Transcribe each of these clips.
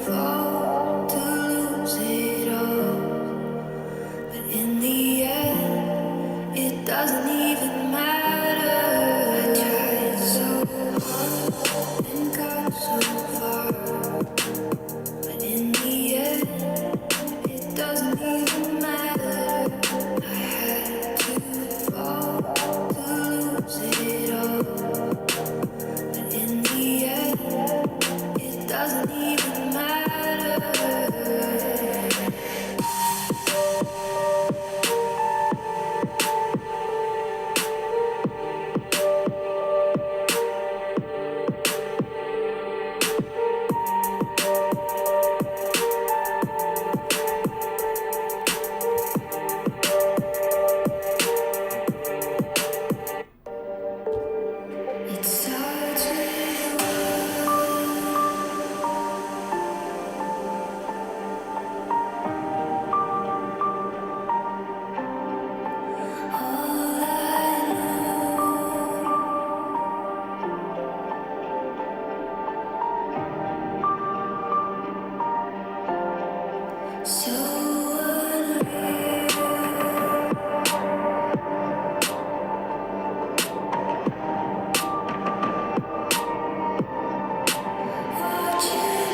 fall to lose it all. But in the end, it doesn't even matter. I tried so hard and got so far. But in the end, it doesn't even matter. I had to fall to lose it all. But in the end, it doesn't even matter. It starts with all I know. So unreal. Watch it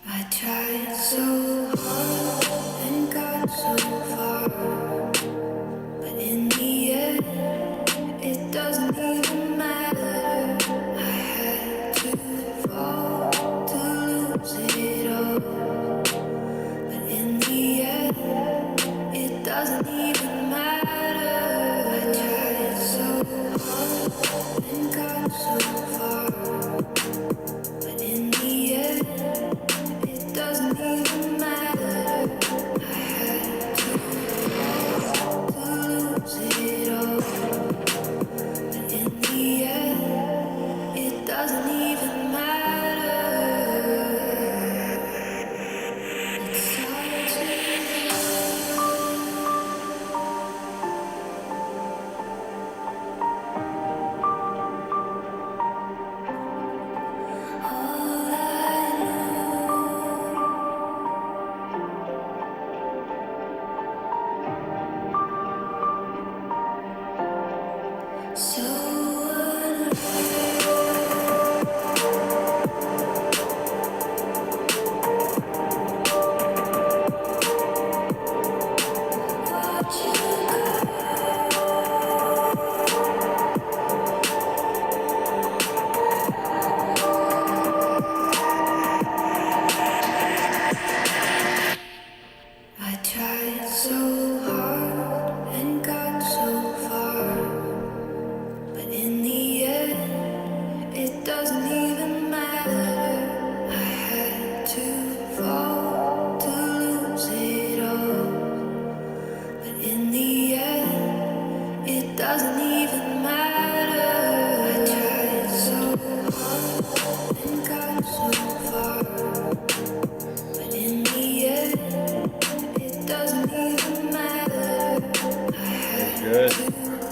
I tried so hard and got so far, but in the end, it doesn't even matter. I had to fall to lose it all, but in the end, it doesn't even matter. I tried so hard and got so far, but in the end, it doesn't even matter. I had to lose it all. But in the end, it doesn't even matter. It starts with all I know. So watch you I tried so hard and got so far, but in the end, it doesn't even matter. I had to fall to lose it all, but in the end, it doesn't even matter. I tried so hard and got so far, but in the end, it doesn't even matter. I had Good. to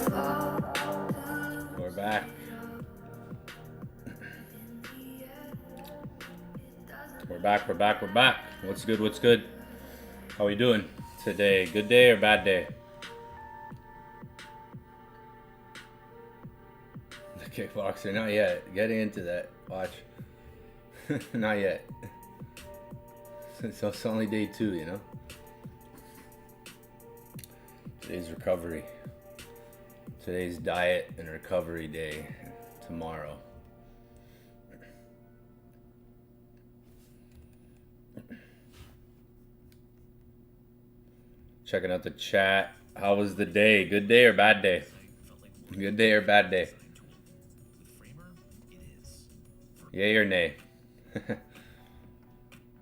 fall to We're back. We're back. What's good? What's good? How we doing today? Good day or bad day? The kickboxer, not yet. Getting into that. Watch. Not yet. It's only day 2, you know? Today's recovery. Today's diet and recovery day. Tomorrow. Checking out the chat. How was the day? Good day or bad day? Good day or bad day? Yay or nay?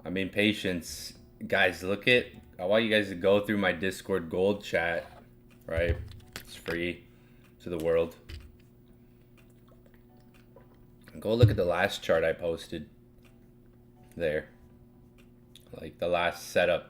I mean, patience. Guys, look at... I want you guys to go through my Discord Gold chat. Right? It's free to the world. Go look at the last chart I posted. There. Like the last setup.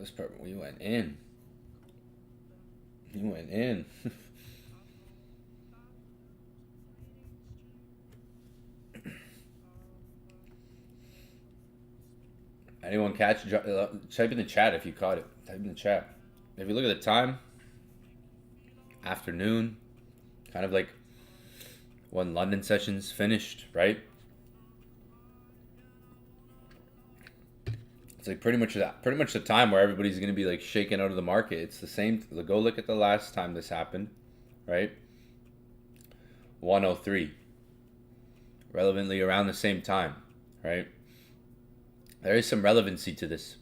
this part, we went in. You went in. Anyone catch? Type in the chat if you caught it. Type in the chat. If you look at the time, afternoon, kind of like when London sessions finished, right? It's like pretty much the time where everybody's gonna be like shaken out of the market. It's the same. Go look at the last time this happened, right? 103, relevantly around the same time, right? There is some relevancy to this.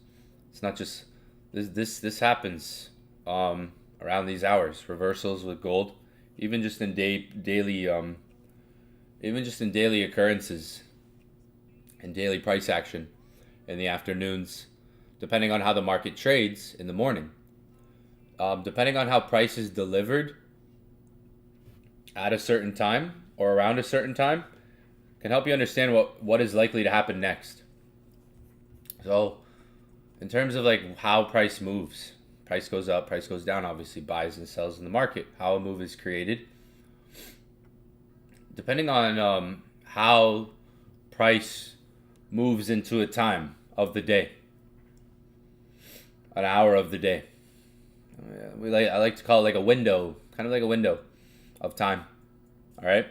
It's not just this happens around these hours. Reversals with gold, even just in daily occurrences and daily price action in the afternoons, depending on how the market trades in the morning. Depending on how price is delivered at a certain time or around a certain time, can help you understand what is likely to happen next. So, in terms of like how price moves, price goes up, price goes down, obviously buys and sells in the market, how a move is created. Depending on how price moves into a time of the day, an hour of the day. I like to call it like a window, kind of like a window of time. All right.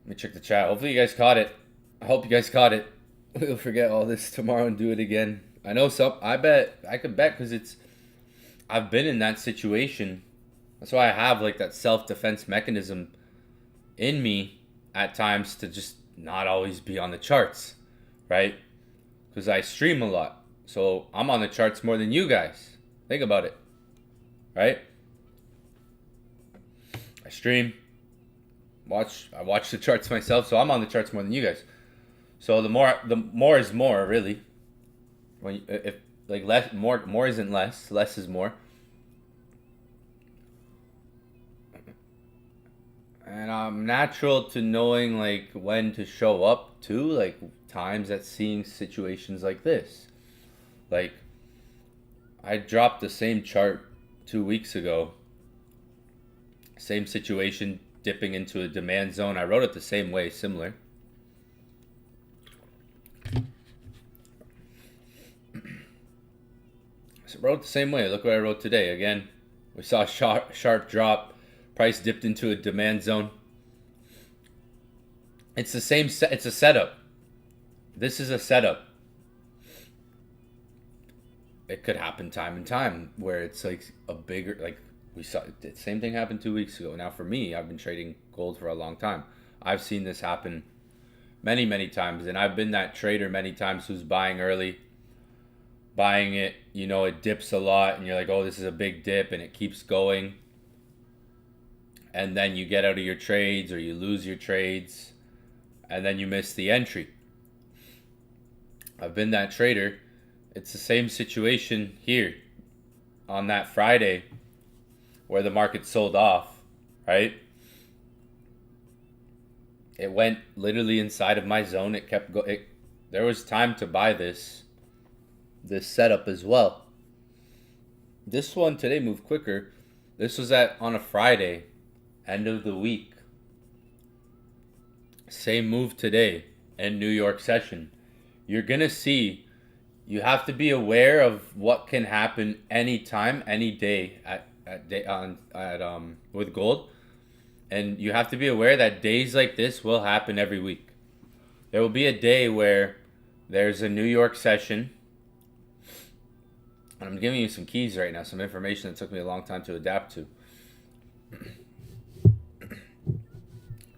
Let me check the chat. Hopefully you guys caught it. I hope you guys caught it. We'll forget all this tomorrow and do it again. I know some. I could bet because I've been in that situation. That's why I have like that self-defense mechanism in me at times to just not always be on the charts, right? Because I stream a lot. So I'm on the charts more than you guys. Think about it, right? I stream. I watch the charts myself, so I'm on the charts more than you guys. So the more is more, really. If like more isn't less is more. And I'm natural to knowing like when to show up too, like times at seeing situations like this. Like I dropped the same chart 2 weeks ago. Same situation, dipping into a demand zone. I wrote it the same way, similar. So I wrote it the same way. Look what I wrote today. Again, we saw a sharp drop. Price dipped into a demand zone. It's the same. It's a setup. This is a setup. It could happen time and time where it's like a bigger, like we saw the same thing happen 2 weeks ago. Now for me, I've been trading gold for a long time. I've seen this happen many, many times, and I've been that trader many times who's buying early, buying it. You know, it dips a lot, and you're like, oh, this is a big dip, and it keeps going. And then you get out of your trades or you lose your trades and then you miss the entry. I've been that trader. It's the same situation here on that Friday where the market sold off, right? It went literally inside of my zone. It kept going. There was time to buy this setup as well. This one today moved quicker. This was on a Friday. End of the week. Same move today in New York session. You're gonna see. You have to be aware of what can happen anytime, any day with gold, and you have to be aware that days like this will happen every week. There will be a day where there's a New York session. And I'm giving you some keys right now, some information that took me a long time to adapt to.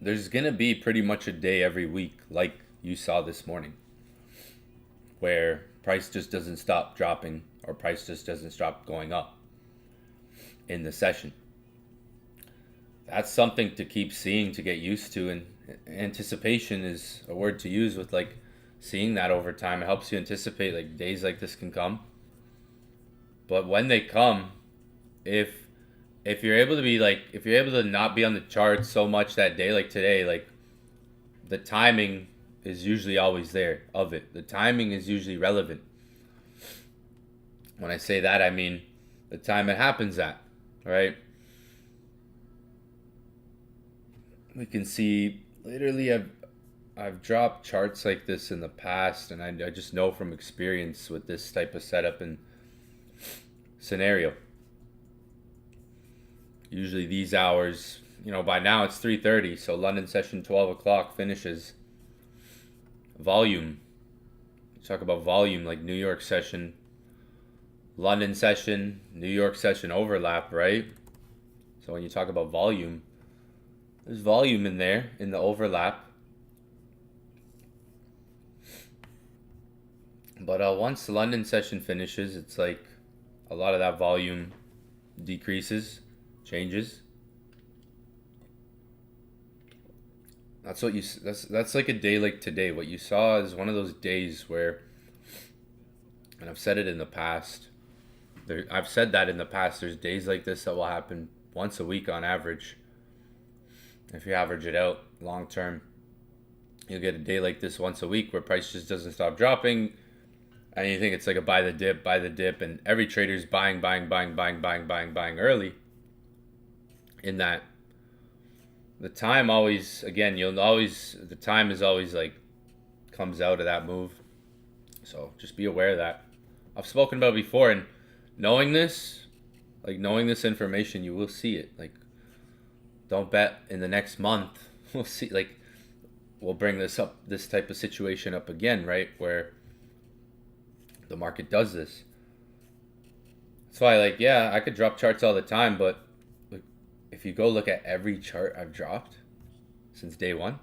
There's going to be pretty much a day every week, like you saw this morning, where price just doesn't stop dropping or price just doesn't stop going up in the session. That's something to keep seeing, to get used to. And anticipation is a word to use with like seeing that over time. It helps you anticipate like days like this can come. But when they come, if you're able to not be on the charts so much that day, like today, like the timing is usually always there of it. The timing is usually relevant. When I say that, I mean the time it happens at, right? We can see literally I've dropped charts like this in the past, and I just know from experience with this type of setup and scenario. Usually these hours, by now it's 3:30, so London session 12 o'clock finishes. Volume. Talk about volume, like New York session, London session, New York session overlap, right? So when you talk about volume, there's volume in there in the overlap. But once the London session finishes, it's like a lot of that volume decreases, changes. That's like a day like today. What you saw is one of those days where, and I've said it in the past. I've said that in the past. There's days like this that will happen once a week on average. If you average it out long term, you'll get a day like this once a week where price just doesn't stop dropping, and you think it's like a buy the dip, and every trader's buying early. In that, the time always, again, the time is always like comes out of that move. So just be aware of that. I've spoken about it before, and knowing this information, you will see it. Like, don't bet in the next month. We'll see, like, we'll bring this type of situation up again, right? Where the market does this. That's why, like, yeah, I could drop charts all the time, but if you go look at every chart I've dropped since day one,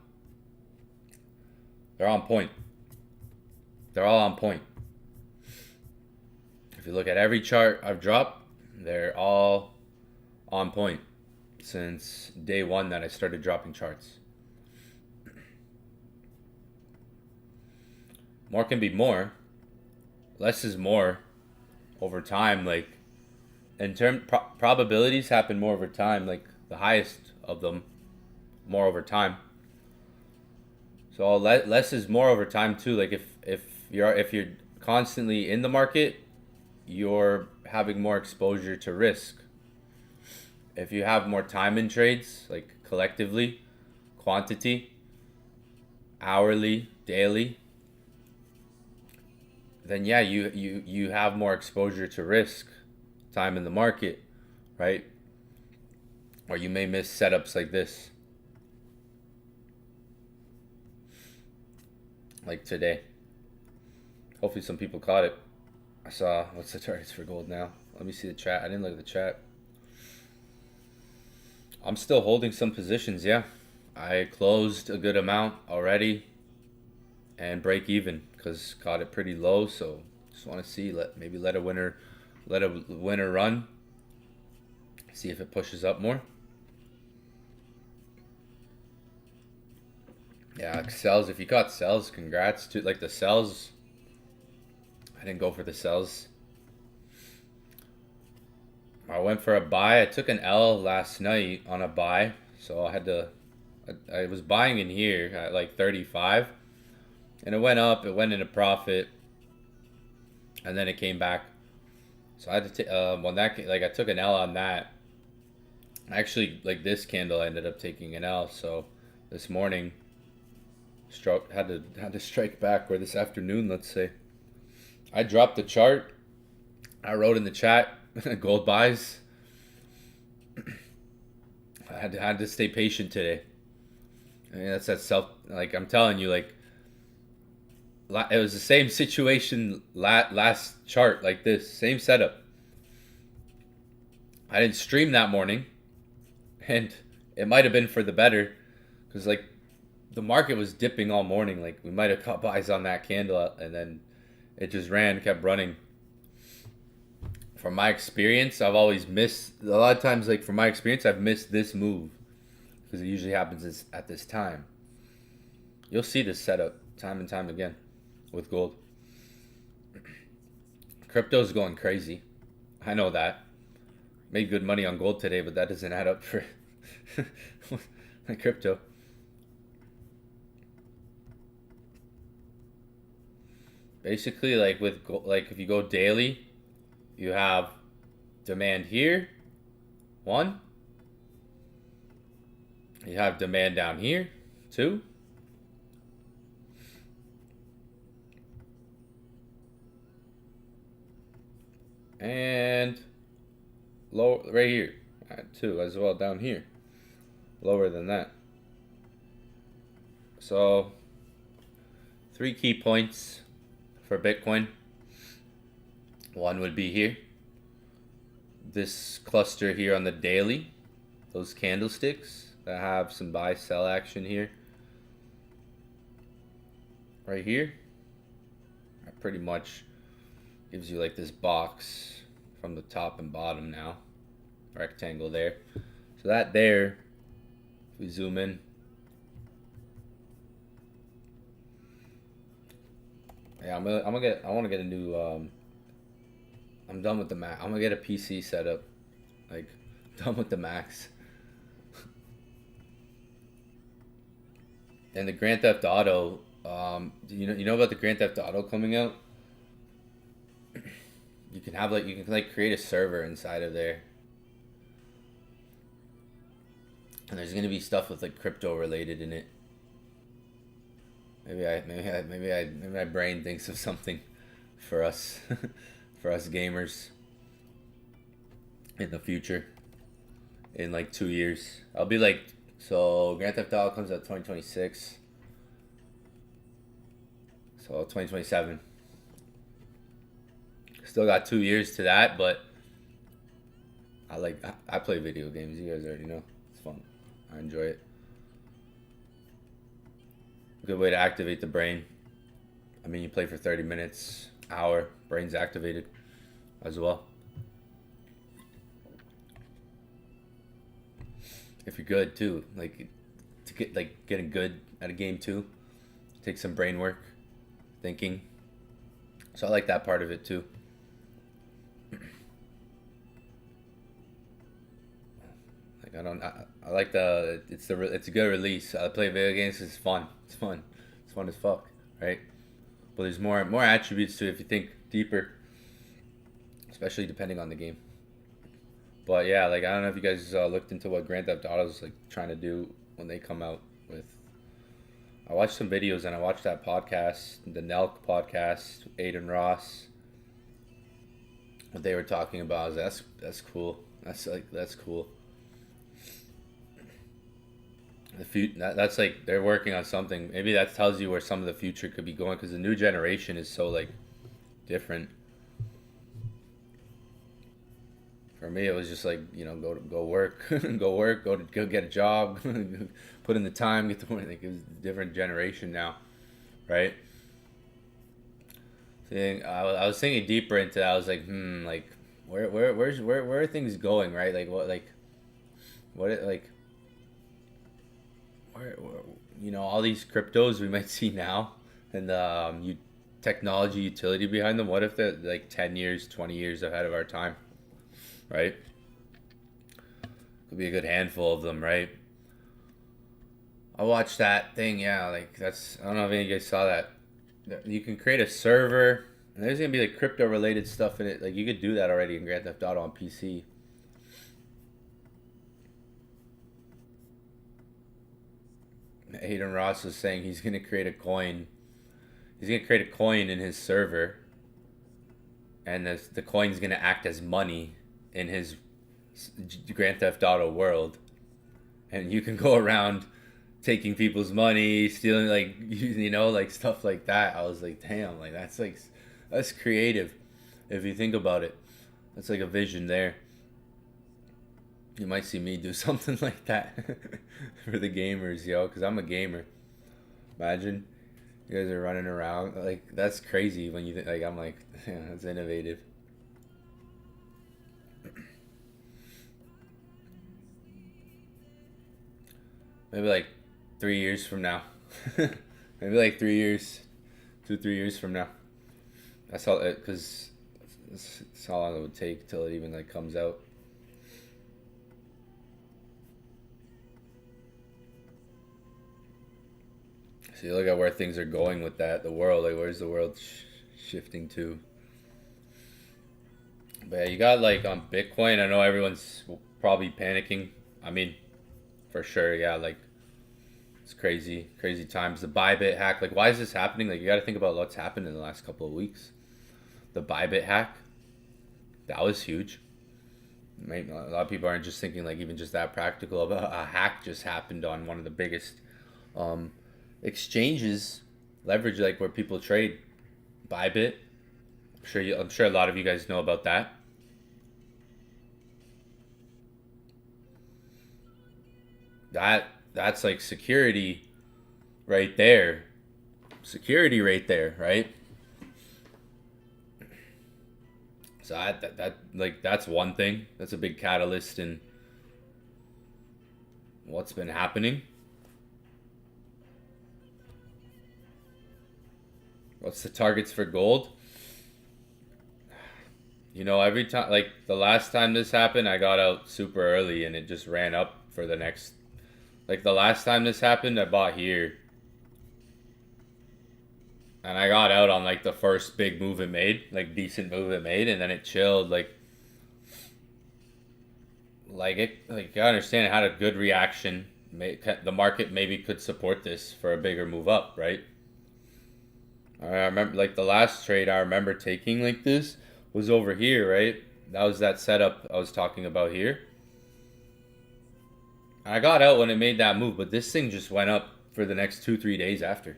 they're on point. They're all on point. If you look at every chart I've dropped, they're all on point since day one that I started dropping charts. More can be more. Less is more over time. Like, in probabilities happen more over time, like the highest of them more over time. So less is more over time too. Like if you're constantly in the market, you're having more exposure to risk. If you have more time in trades, like collectively, quantity, hourly, daily, then yeah, you have more exposure to risk, time in the market, right? Or you may miss setups like this, like today. Hopefully some people caught it. I saw, what's the targets for gold now? Let me see the chat. I didn't look at the chat. I'm still holding some positions, yeah. I closed a good amount already and break even because caught it pretty low. So just want to see, let a winner run. See if it pushes up more. Yeah, sells. If you caught sells, congrats to like the sells. I didn't go for the sells. I went for a buy. I took an L last night on a buy, so I was buying in here at like 35, and it went up. It went into profit, and then it came back. So I had to I took an L on that. Actually, like this candle, I ended up taking an L. So this morning, had to strike back, or this afternoon, let's say. I dropped the chart. I wrote in the chat, gold buys. I had to stay patient today. I mean, that's that self. Like I'm telling you, like it was the same situation last chart, like this, same setup. I didn't stream that morning, and it might have been for the better, because like the market was dipping all morning. Like we might have caught buys on that candle, and then it just kept running. From my experience, I've always missed, a lot of times, like from my experience, I've missed this move because it usually happens at this time. You'll see this setup time and time again with gold. Crypto's going crazy. I know that. Made good money on gold today, but that doesn't add up for my crypto. basically like like if you go daily, you have demand here, one. You have demand down here, two. And low right here, two as well down here, lower than that. So 3 key points for Bitcoin. One would be here. This cluster here on the daily, those candlesticks that have some buy sell action here. Right here, that pretty much gives you like this box from the top and bottom now. Rectangle there. So that there, if we zoom in, yeah, I want to get a new. I'm done with the Mac. I'm gonna get a PC setup. Like, done with the Macs. And the Grand Theft Auto. You know about the Grand Theft Auto coming out? You can create a server inside of there. And there's gonna be stuff with like crypto related in it. Maybe my brain thinks of something for us, for us gamers. In the future, in like 2 years, I'll be like, so Grand Theft Auto comes out 2026. So 2027. Still got 2 years to that, but I play video games. You guys already know. It's fun. I enjoy it. Good way to activate the brain. I mean, you play for 30 minutes, hour, brain's activated as well. If you're good too, like to get like getting good at a game too, take some brain work, thinking. So I like that part of it too. Like I like it's a good release. I play video games. It's fun. It's fun. It's fun as fuck, right? But there's more attributes to it if you think deeper, especially depending on the game. But yeah, like I don't know if you guys looked into what Grand Theft Auto is like trying to do when they come out with. I watched some videos and I watched that podcast, the Nelk podcast, Aiden Ross. What they were talking about is that's cool. That's cool. That's like they're working on something. Maybe that tells you where some of the future could be going because the new generation is so like different. For me, it was just like, go work, go get a job, put in the time, get the money. Like, it was a different generation now, right? So I was thinking deeper into that. I was like, like where are things going, right? Like what where all these cryptos we might see now, and the technology utility behind them. What if they're like 10 years, 20 years ahead of our time? Right? Could be a good handful of them, right? I watched that thing, yeah, like I don't know if any of you guys saw that. You can create a server, and there's gonna be like crypto related stuff in it. Like you could do that already in Grand Theft Auto on PC. Hayden Ross was saying he's gonna create a coin. He's gonna create a coin in his server, and the coin's gonna act as money in his Grand Theft Auto world, and you can go around taking people's money, stealing, like like stuff like that. I was like, damn, like that's creative if you think about it. That's like a vision there. You might see me do something like that for the gamers, because I'm a gamer. Imagine you guys are running around like that's crazy when you like. I'm like, yeah, that's innovative. Maybe like 3 years from now. Maybe like 3 years, 2-3 years from now. That's all it, because that's how long it would take till it even like comes out. So you look at where things are going with that. The world, like where's the world shifting too. But yeah, you got like on Bitcoin. I know everyone's probably panicking. I mean, for sure, yeah. Like it's crazy, crazy times. The Bybit hack. Like, why is this happening? Like, you got to think about what's happened in the last couple of weeks. The Bybit hack. That was huge. Maybe a lot of people aren't just thinking like even just that practical. A hack just happened on one of the biggest um, exchanges, leverage like where people trade. Bybit. I'm sure a lot of you guys know about that. That's like security right there. Security right there, right? So that like that's one thing. That's a big catalyst in what's been happening. What's the targets for gold? You know, every time, like the last time this happened, I got out super early and it just ran up for the next. Like the last time this happened, I bought here. And I got out on like the first big move it made, like decent move it made, and then it chilled. Like it, like I understand it had a good reaction. The market maybe could support this for a bigger move up, right? I remember like the last trade I remember taking like this was over here, right? That was that setup I was talking about here. I got out when it made that move, but this thing just went up for the next 2-3 days after.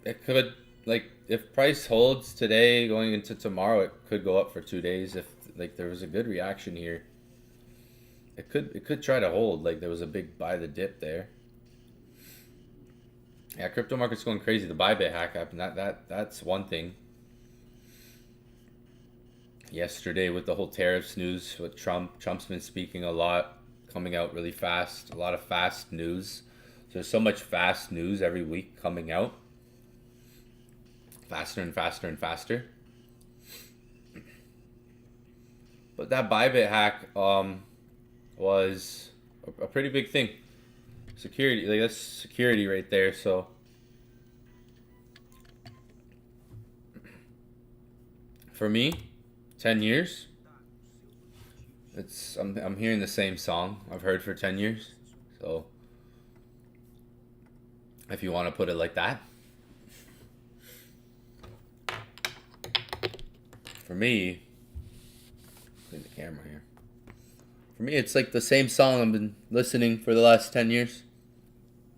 It could, like, if price holds today going into tomorrow, it could go up for 2 days. If like there was a good reaction here, it could try to hold. Like there was a big buy the dip there. Yeah, crypto market's going crazy. The Bybit hack happened. That's one thing. Yesterday with the whole tariffs news with Trump's been speaking a lot, coming out really fast. A lot of fast news. So there's so much fast news every week coming out. Faster and faster and faster. But that Bybit hack was a pretty big thing. Security, like that's security right there. So for me, 10 years. I'm hearing the same song I've heard for 10 years. So if you want to put it like that. For me, clean the camera here. For me, it's like the same song I've been listening for the last 10 years.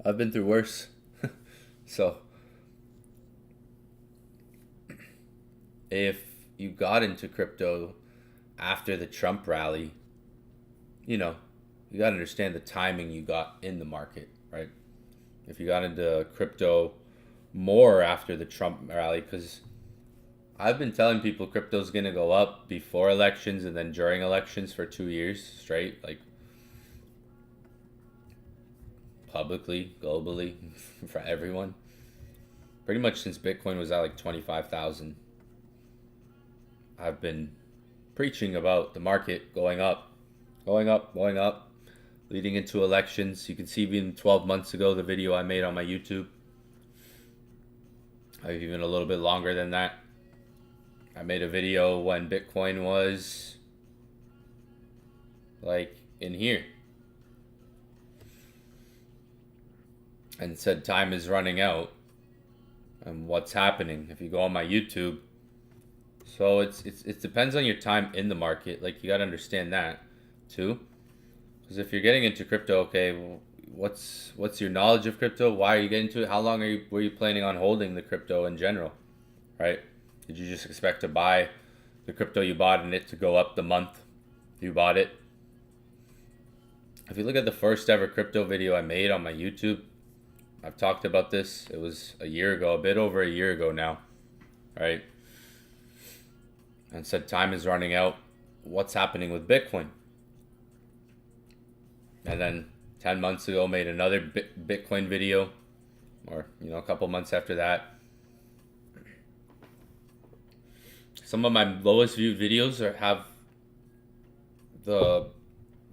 I've been through worse. So, if you got into crypto after the Trump rally, you know, you got to understand the timing you got in the market, right? If you got into crypto more after the Trump rally, because I've been telling people crypto's going to go up before elections and then during elections for 2 years straight, like publicly, globally, for everyone. Pretty much since Bitcoin was at like 25,000, I've been preaching about the market going up, going up, going up, leading into elections. You can see even 12 months ago, the video I made on my YouTube, even a little bit longer than that. I made a video when Bitcoin was like in here and said time is running out and what's happening if you go on my YouTube. So it depends on your time in the market. Like you got to understand that too, because if you're getting into crypto, okay, well, what's your knowledge of crypto? Why are you getting into it? How long were you planning on holding the crypto in general, right? Did you just expect to buy the crypto you bought and it to go up the month you bought it? If you look at the first ever crypto video I made on my YouTube, I've talked about this. It was a year ago, a bit over a year ago now, right? And said time is running out. What's happening with Bitcoin? And then 10 months ago made another Bitcoin video, or a couple months after that. Some of my lowest viewed videos have the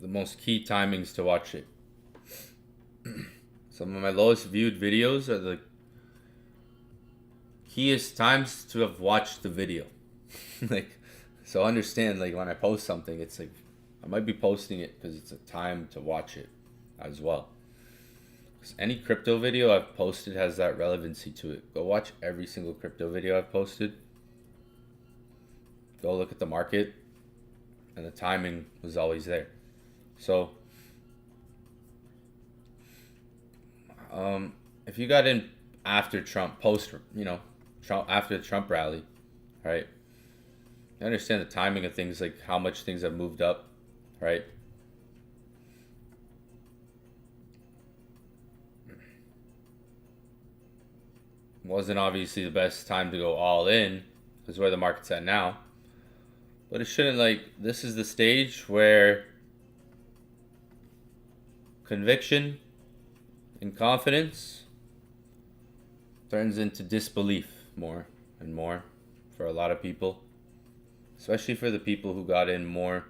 most key timings to watch it. Some of my lowest viewed videos are key is times to have watched the video. Like, so understand, like, when I post something, it's like I might be posting it because it's a time to watch it as well. Because any crypto video I've posted has that relevancy to it. Go watch every single crypto video I've posted. Go look at the market, and the timing was always there. So, if you got in after Trump, Trump after the Trump rally, right? I understand the timing of things, like how much things have moved up, right? Wasn't obviously the best time to go all in, because where the market's at now. But it shouldn't, this is the stage where conviction and confidence turns into disbelief more and more for a lot of people, especially for the people who got in more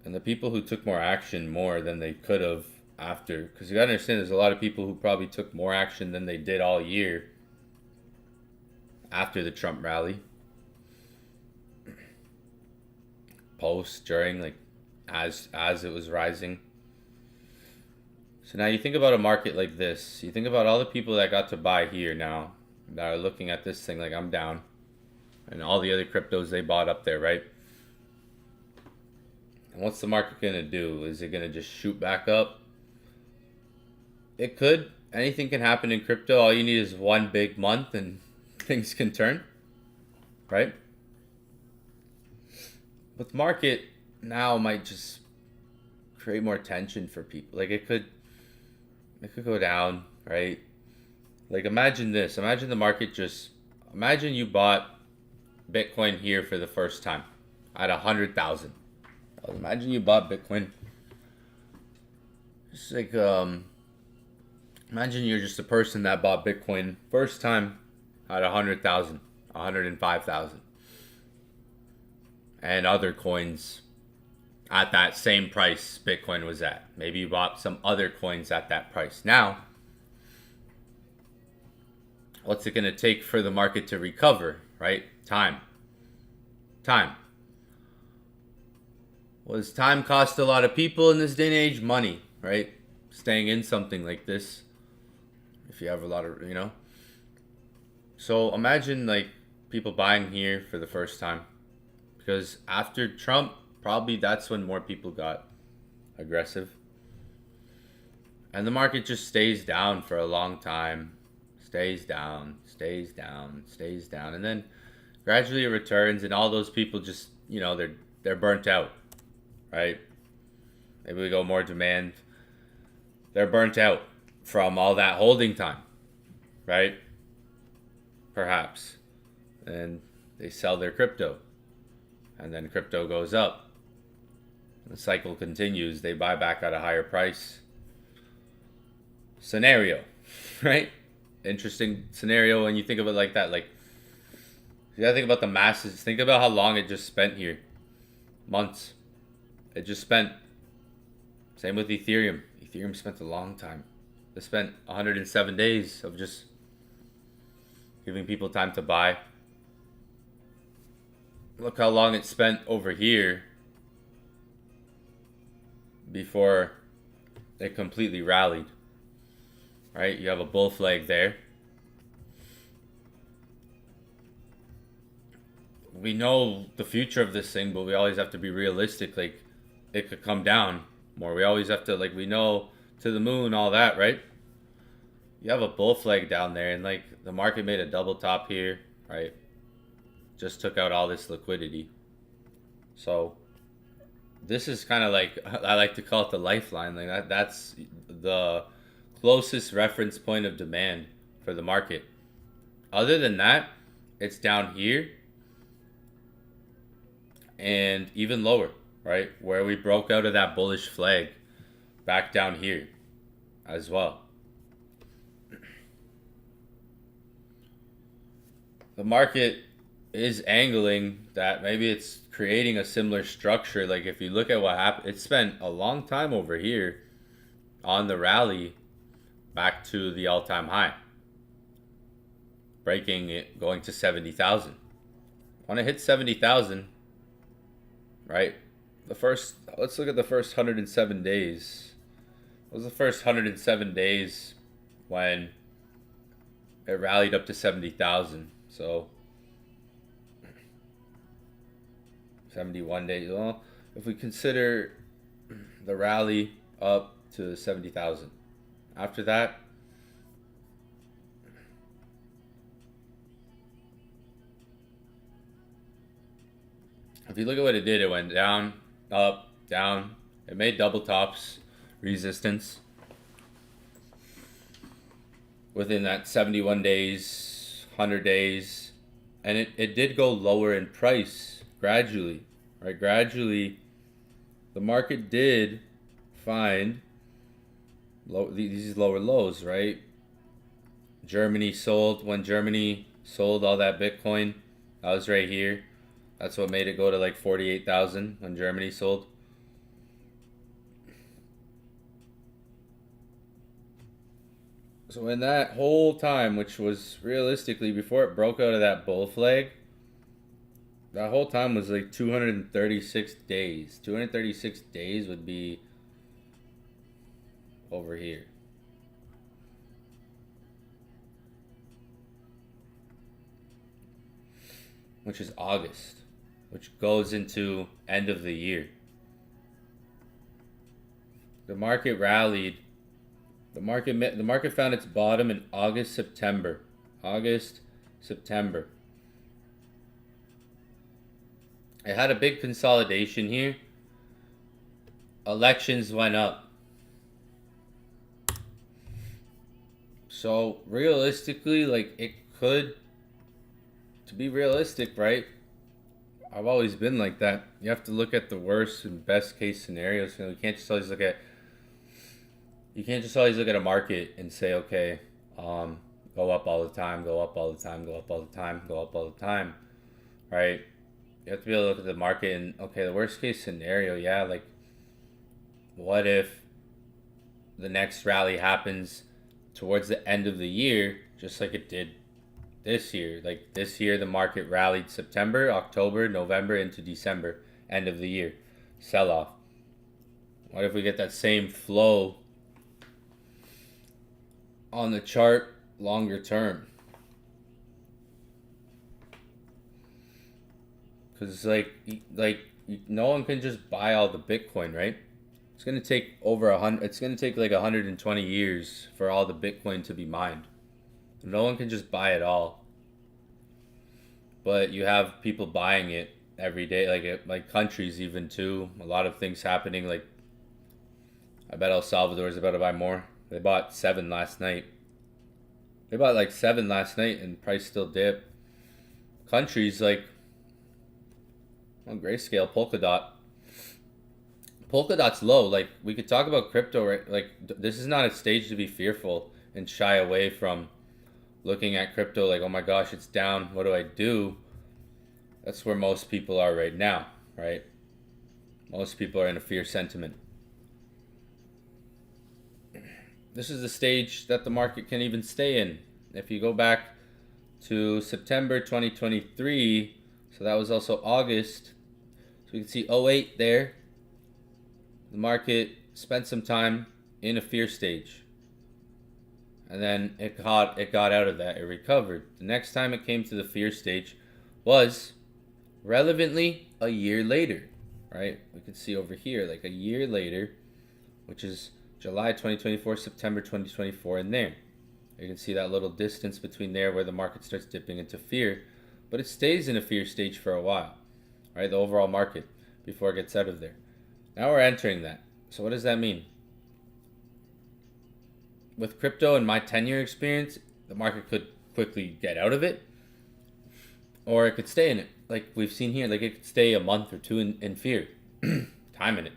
and the people who took more action more than they could have after. Because you gotta understand, there's a lot of people who probably took more action than they did all year after the Trump rally, post, during, as it was rising. So now you think about a market like this. You think about all the people that got to buy here now that are looking at this thing like I'm down, and all the other cryptos they bought up there, right? And what's the market going to do? Is it going to just shoot back up? It could. Anything can happen in crypto. All you need is one big month and things can turn, right? But the market now might just create more tension for people. Like, it could go down, right? Like, imagine this. Imagine the market imagine you bought Bitcoin here for the first time at 100,000. Imagine you bought Bitcoin. It's like, imagine you're just a person that bought Bitcoin first time at 100,000, 105,000. And other coins at that same price Bitcoin was at. Maybe you bought some other coins at that price. Now, what's it going to take for the market to recover, right? Time. What does time cost a lot of people in this day and age? Money, right? Staying in something like this, if you have a lot of, So imagine, people buying here for the first time. Because after Trump, probably that's when more people got aggressive. And the market just stays down for a long time. Stays down. And then gradually it returns, and all those people just, they're burnt out, right? Maybe we go more demand. They're burnt out from all that holding time, right? Perhaps. And they sell their crypto. And then crypto goes up. The cycle continues. They buy back at a higher price. Scenario, right? Interesting scenario when you think of it like that. You gotta think about the masses. Think about how long it just spent here. Months. It just spent. Same with Ethereum. Ethereum spent a long time. They spent 107 days of just giving people time to buy. Look how long it spent over here before it completely rallied. Right? You have a bull flag there. We know the future of this thing, but we always have to be realistic. It could come down more. We always have to, we know to the moon, all that, right? You have a bull flag down there, and the market made a double top here, right? Just took out all this liquidity. So this is kind of I like to call it the lifeline. That's the closest reference point of demand for the market. Other than that, it's down here and even lower, right? Where we broke out of that bullish flag, back down here as well. The market is angling that maybe it's creating a similar structure. If you look at what happened, it spent a long time over here on the rally back to the all-time high. breaking it, going to 70,000. Want to hit 70,000, right? Let's look at the first 107 days. What was the first 107 days when it rallied up to 70,000? So 71 days. Well, if we consider the rally up to 70,000, after that, if you look at what it did, it went down, up, down. It made double tops, resistance within that 71 days, 100 days. And it did go lower in price gradually, right? Gradually, the market did find these lower lows, right? When Germany sold all that Bitcoin, that was right here. That's what made it go to like 48,000 when Germany sold. So in that whole time, which was realistically before it broke out of that bull flag, that whole time was like 236 days. 236 days would be over here. Which is August, which goes into end of the year. The market rallied. The market found its bottom in August, September. August, September. It had a big consolidation here. Elections went up. So realistically, like it could, to be realistic, right? I've always been like that. You have to look at the worst and best case scenarios. You can't just always look at a market and say, okay, go up all the time, go up all the time, go up all the time, go up all the time, right? You have to be able to look at the market and, okay, the worst case scenario, yeah, like, what if the next rally happens towards the end of the year, just like it did this year? Like this year, the market rallied September, October, November into December, end of the year, sell off. What if we get that same flow on the chart longer term? Because like no one can just buy all the Bitcoin, right? It's gonna take It's gonna take like 120 years for all the Bitcoin to be mined. No one can just buy it all. But you have people buying it every day, like countries even too. A lot of things happening. Like I bet El Salvador is about to buy more. They bought 7 last night. They bought like 7 last night, and price still dipped. Countries like on Grayscale, Polka Dot's low. Like we could talk about crypto, right? Like this is not a stage to be fearful and shy away from looking at crypto. Like, oh my gosh, it's down. What do I do? That's where most people are right now, right? Most people are in a fear sentiment. This is the stage that the market can even stay in. If you go back to September 2023, so that was also August. So you can see 08 there. The market spent some time in a fear stage. And then it got out of that. It recovered. The next time it came to the fear stage was relevantly a year later, right? We can see over here, like a year later, which is July 2024, September 2024, and there. You can see that little distance between there where the market starts dipping into fear, but it stays in a fear stage for a while, right? The overall market before it gets out of there. Now we're entering that. So what does that mean? With crypto and my 10-year experience, the market could quickly get out of it, or it could stay in it. Like we've seen here, like it could stay a month or two in fear, time in it.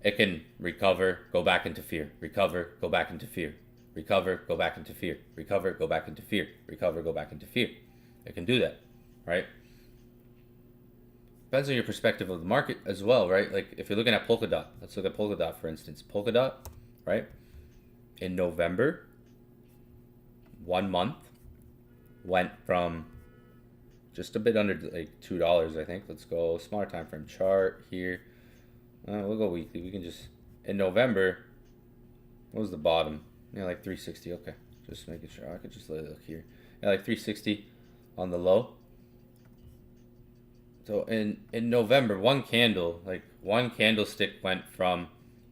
It can recover, go back into fear, recover, go back into fear, recover, go back into fear, recover, go back into fear, recover, go back into fear. It can do that, right? Depends on your perspective of the market as well, right? Like if you're looking at Polka Dot, let's look at Polka Dot for instance. Polka Dot, right? In November, 1 month went from just a bit under like $2, I think. Let's go smaller time frame chart here. We'll go weekly. We can just in November. What was the bottom? Yeah, like 360. Okay, just making sure. I could just let it look here. Yeah, like 360 on the low. So in November, one candlestick went from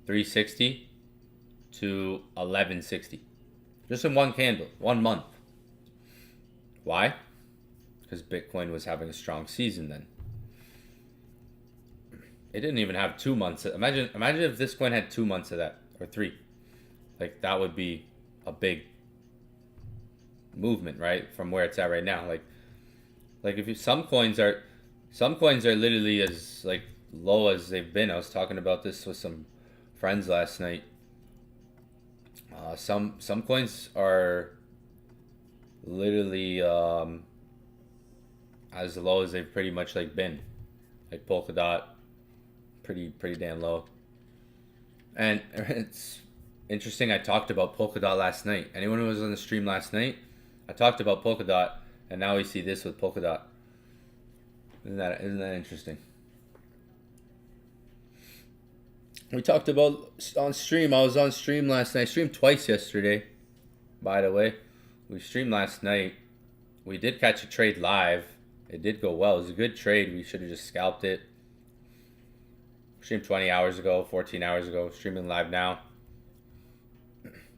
360 to 1160, just in one candle, 1 month. Why? Because Bitcoin was having a strong season then. It didn't even have 2 months. Imagine if this coin had 2 months of that, or 3. Like that would be a big movement, right? From where it's at right now. Like if you, some coins are literally as like low as they've been. I was talking about this with some friends last night. Some coins are literally as low as they've pretty much like been. Like Polkadot, pretty damn low. And it's interesting. I talked about Polkadot last night. Anyone who was on the stream last night, I talked about Polkadot, and now we see this with Polkadot. Isn't that interesting? We talked about on stream. I was on stream last night. I streamed twice yesterday, by the way. We streamed last night. We did catch a trade live. It did go well. It was a good trade. We should have just scalped it. Streamed 20 hours ago, 14 hours ago. Streaming live now.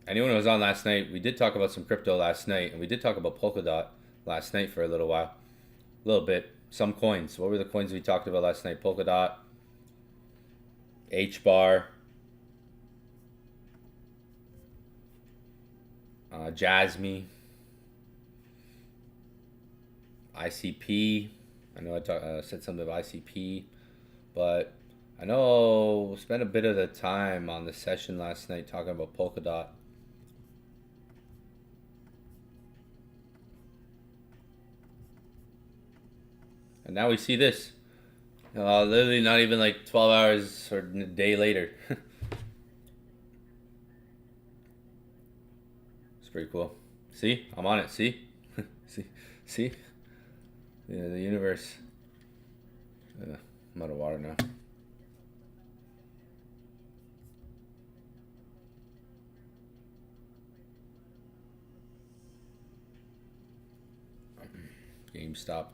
Anyone who was on last night, we did talk about some crypto last night, and we did talk about Polkadot last night for a little while. A little bit. Some coins. What were the coins we talked about last night? Polkadot, H-bar, Jasmy, ICP. I know I said something about ICP, but I know I spent a bit of the time on the session last night talking about Polkadot. And now we see this. Literally not even like 12 hours or a day later. It's pretty cool. See? I'm on it. See? See? Yeah, the universe. I'm out of water now. GameStop.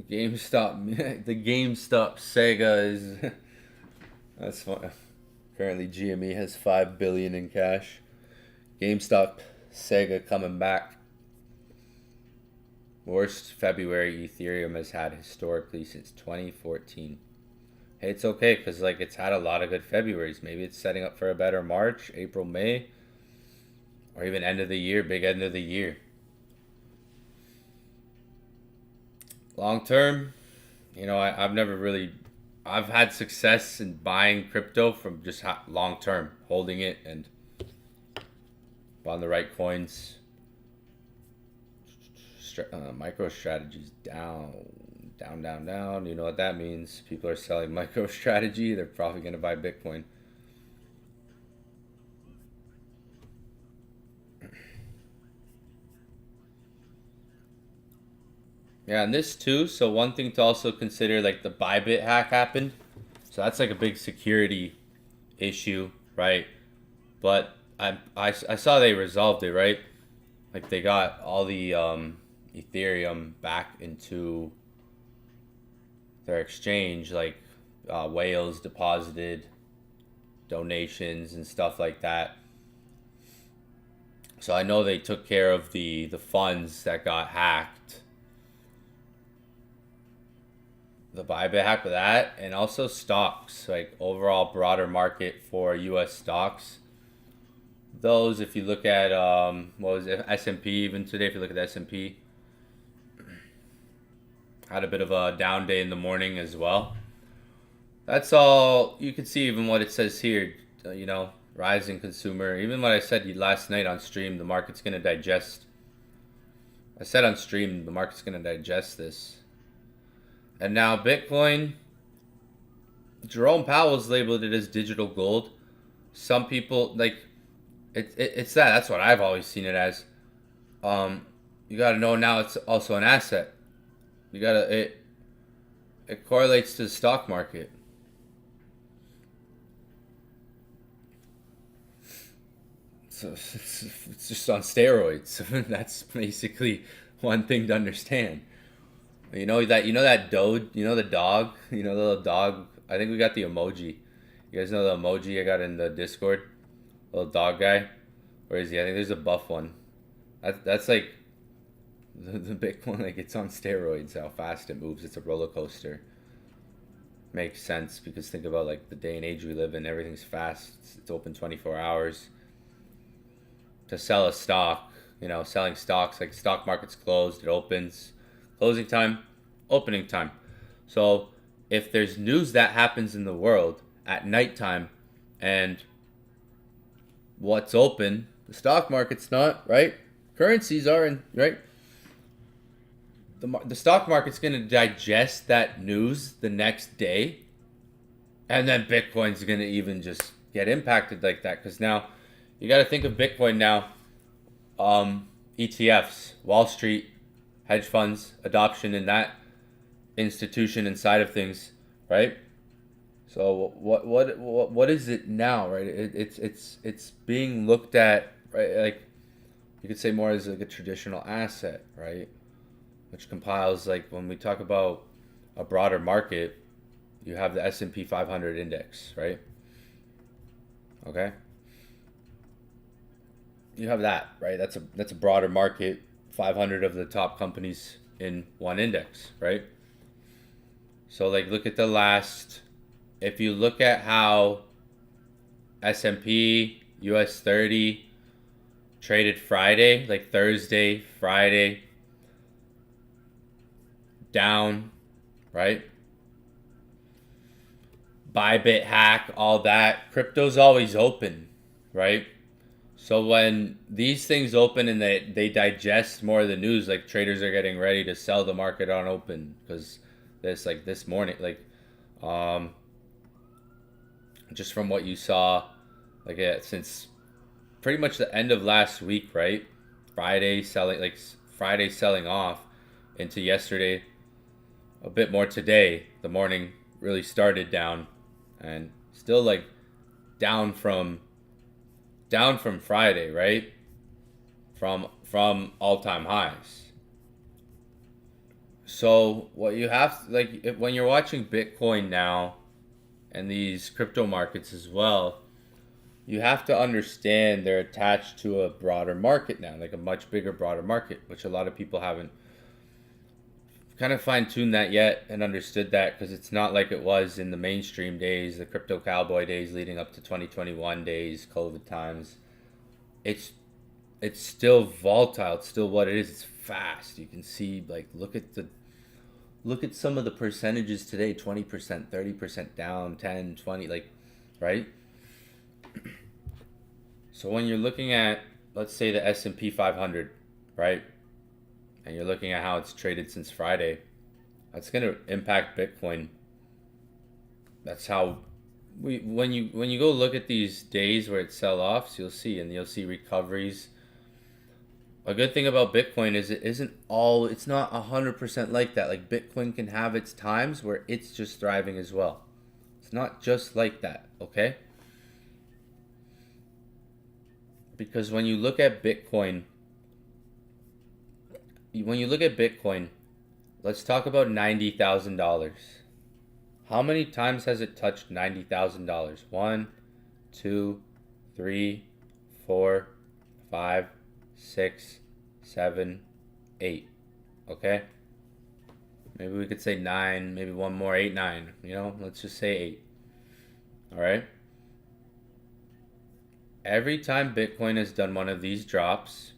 The GameStop Sega is. That's fun. Currently, GME has $5 billion in cash. GameStop Sega coming back. Worst February Ethereum has had historically since 2014. Hey, it's okay because like it's had a lot of good Februarys. Maybe it's setting up for a better March, April, May, or even end of the year. Big end of the year. Long term, I've had success in buying crypto from just long term, holding it and on the right coins. Micro strategies down. You know what that means? People are selling micro strategy. They're probably going to buy Bitcoin. Yeah, and this too. So one thing to also consider, like the Bybit hack happened. So that's like a big security issue, right? But I saw they resolved it, right? Like they got all the Ethereum back into their exchange, like whales deposited donations and stuff like that. So I know they took care of the funds that got hacked. The Bybit hack with that, and also stocks, like overall broader market for U.S. stocks. Those, if you look at what was it, S&P even today, if you look at the S&P, had a bit of a down day in the morning as well. That's all you can see. Even what it says here, rising consumer. Even what I said last night on stream, the market's gonna digest. I said on stream, the market's gonna digest this. And now Bitcoin, Jerome Powell's labeled it as digital gold. Some people, like, it's that. That's what I've always seen it as. you got to know now it's also an asset. It correlates to the stock market. So it's just on steroids. That's basically one thing to understand. You know that dog, the dog, the little dog. I think we got the emoji. You guys know the emoji I got in the Discord? Little dog guy. Where is he? I think there's a buff one. That's like the Bitcoin. Like it's on steroids. How fast it moves. It's a roller coaster. Makes sense because think about like the day and age we live in. Everything's fast. It's open 24 hours. To sell a stock, selling stocks, like stock market's closed, it opens, closing time, opening time. So if there's news that happens in the world at nighttime and what's open, the stock market's not, right? Currencies are in, right? The stock market's going to digest that news the next day. And then Bitcoin's going to even just get impacted like that because now you got to think of Bitcoin now. ETFs, Wall Street, hedge funds, adoption in that institution inside of things, right? So what is it now, right? It's being looked at, right? Like you could say more as like a traditional asset, right? Which compiles like when we talk about a broader market, you have the S&P 500 index, right? Okay. You have that, right? That's a broader market, 500 of the top companies in one index, right? So like look at the last, if you look at how S&P US 30 traded Friday, like Thursday, Friday, down, right? Bybit hack, all that. Crypto's always open, right? So when these things open and they digest more of the news, like traders are getting ready to sell the market on open because this morning, just from what you saw, since pretty much the end of last week, right? Friday selling off into yesterday, a bit more today. The morning really started down and still like down from Friday, right? From all-time highs. So what you have when you're watching Bitcoin now and these crypto markets as well, you have to understand they're attached to a broader market now, like a much bigger, broader market, which a lot of people haven't kind of fine-tuned that yet and understood that because it's not like it was in the mainstream days, the crypto cowboy days leading up to 2021 days, COVID times. It's still volatile. It's still what it is. It's fast. You can see look at some of the percentages today, 20%, 30% down, 10, 20, right? So when you're looking at, let's say, the S&P 500, right? And you're looking at how it's traded since Friday, that's going to impact Bitcoin. That's how when you go look at these days where it sell-offs, you'll see recoveries. A good thing about Bitcoin is it's not 100% like that. Like Bitcoin can have its times where it's just thriving as well. It's not just like that, okay? Because when you look at Bitcoin, let's talk about $90,000. How many times has it touched $90,000? 1, 2, 3, 4, 5, 6, 7, 8. Okay? Maybe we could say 9, maybe one more, 8, 9. Let's just say 8. Alright? Every time Bitcoin has done one of these drops,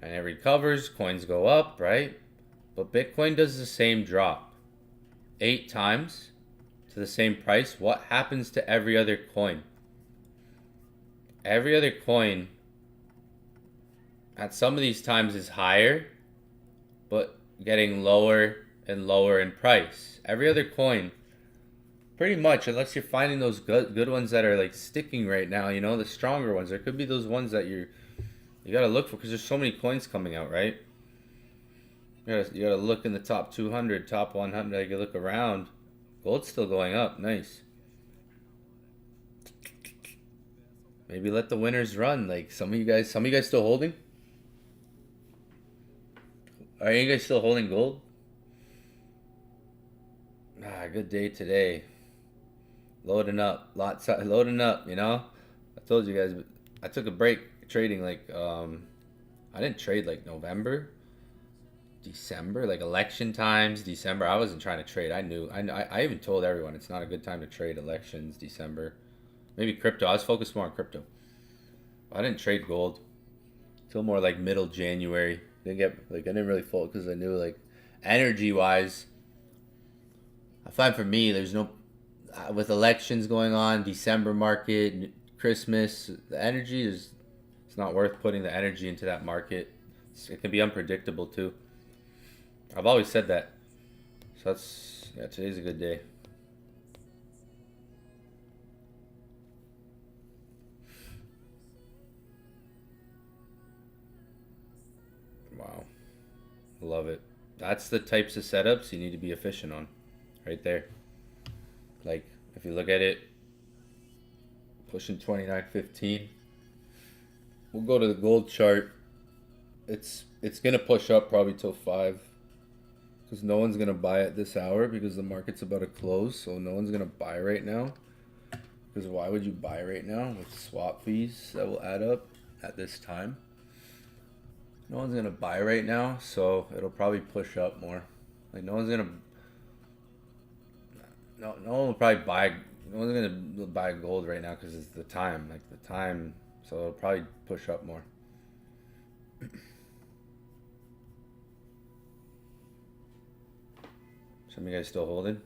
and it recovers, coins go up, right? But Bitcoin does the same drop 8 times to the same price. What happens to every other coin? Every other coin at some of these times is higher, but getting lower and lower in price. Every other coin, pretty much, unless you're finding those good ones that are like sticking right now, the stronger ones. There could be those ones that you're You gotta look for, because there's so many coins coming out, right? You gotta look in the top 200, top 100. Like, you look around, gold's still going up. Nice. Maybe let the winners run. Like, some of you guys still holding? Are you guys still holding gold? Good day today. Loading up, loading up. I told you guys, I took a break trading. Like, I didn't trade like November, December, like election times. December, I wasn't trying to trade. I even told everyone it's not a good time to trade elections. December, maybe crypto. I was focused more on crypto. I didn't trade gold till more like middle January. I didn't really fold because I knew, like, energy wise, I find for me there's no, with elections going on, December market, Christmas, the energy is, it's not worth putting the energy into that market. It can be unpredictable too. I've always said that. So today's a good day. Wow. Love it. That's the types of setups you need to be efficient on. Right there. Like, if you look at it, pushing 29.15. We'll go to the gold chart. It's gonna push up probably till 5. Because no one's gonna buy at this hour because the market's about to close. So no one's gonna buy right now. Because why would you buy right now with swap fees that will add up at this time? No one's gonna buy right now, so it'll probably push up more. Like, no one will probably buy. No one's gonna buy gold right now because it's the time. Like, the time, so it'll probably push up more. Some of you guys still holding?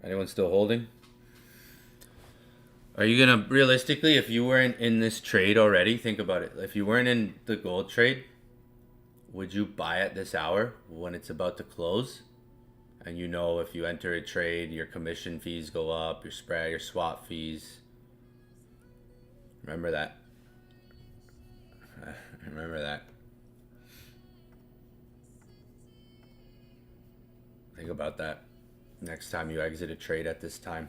Anyone still holding? Are you gonna, realistically, if you weren't in this trade already, think about it. If you weren't in the gold trade, would you buy at this hour when it's about to close? And if you enter a trade, your commission fees go up, your spread, your swap fees. Remember that. Remember that. Think about that next time you exit a trade at this time.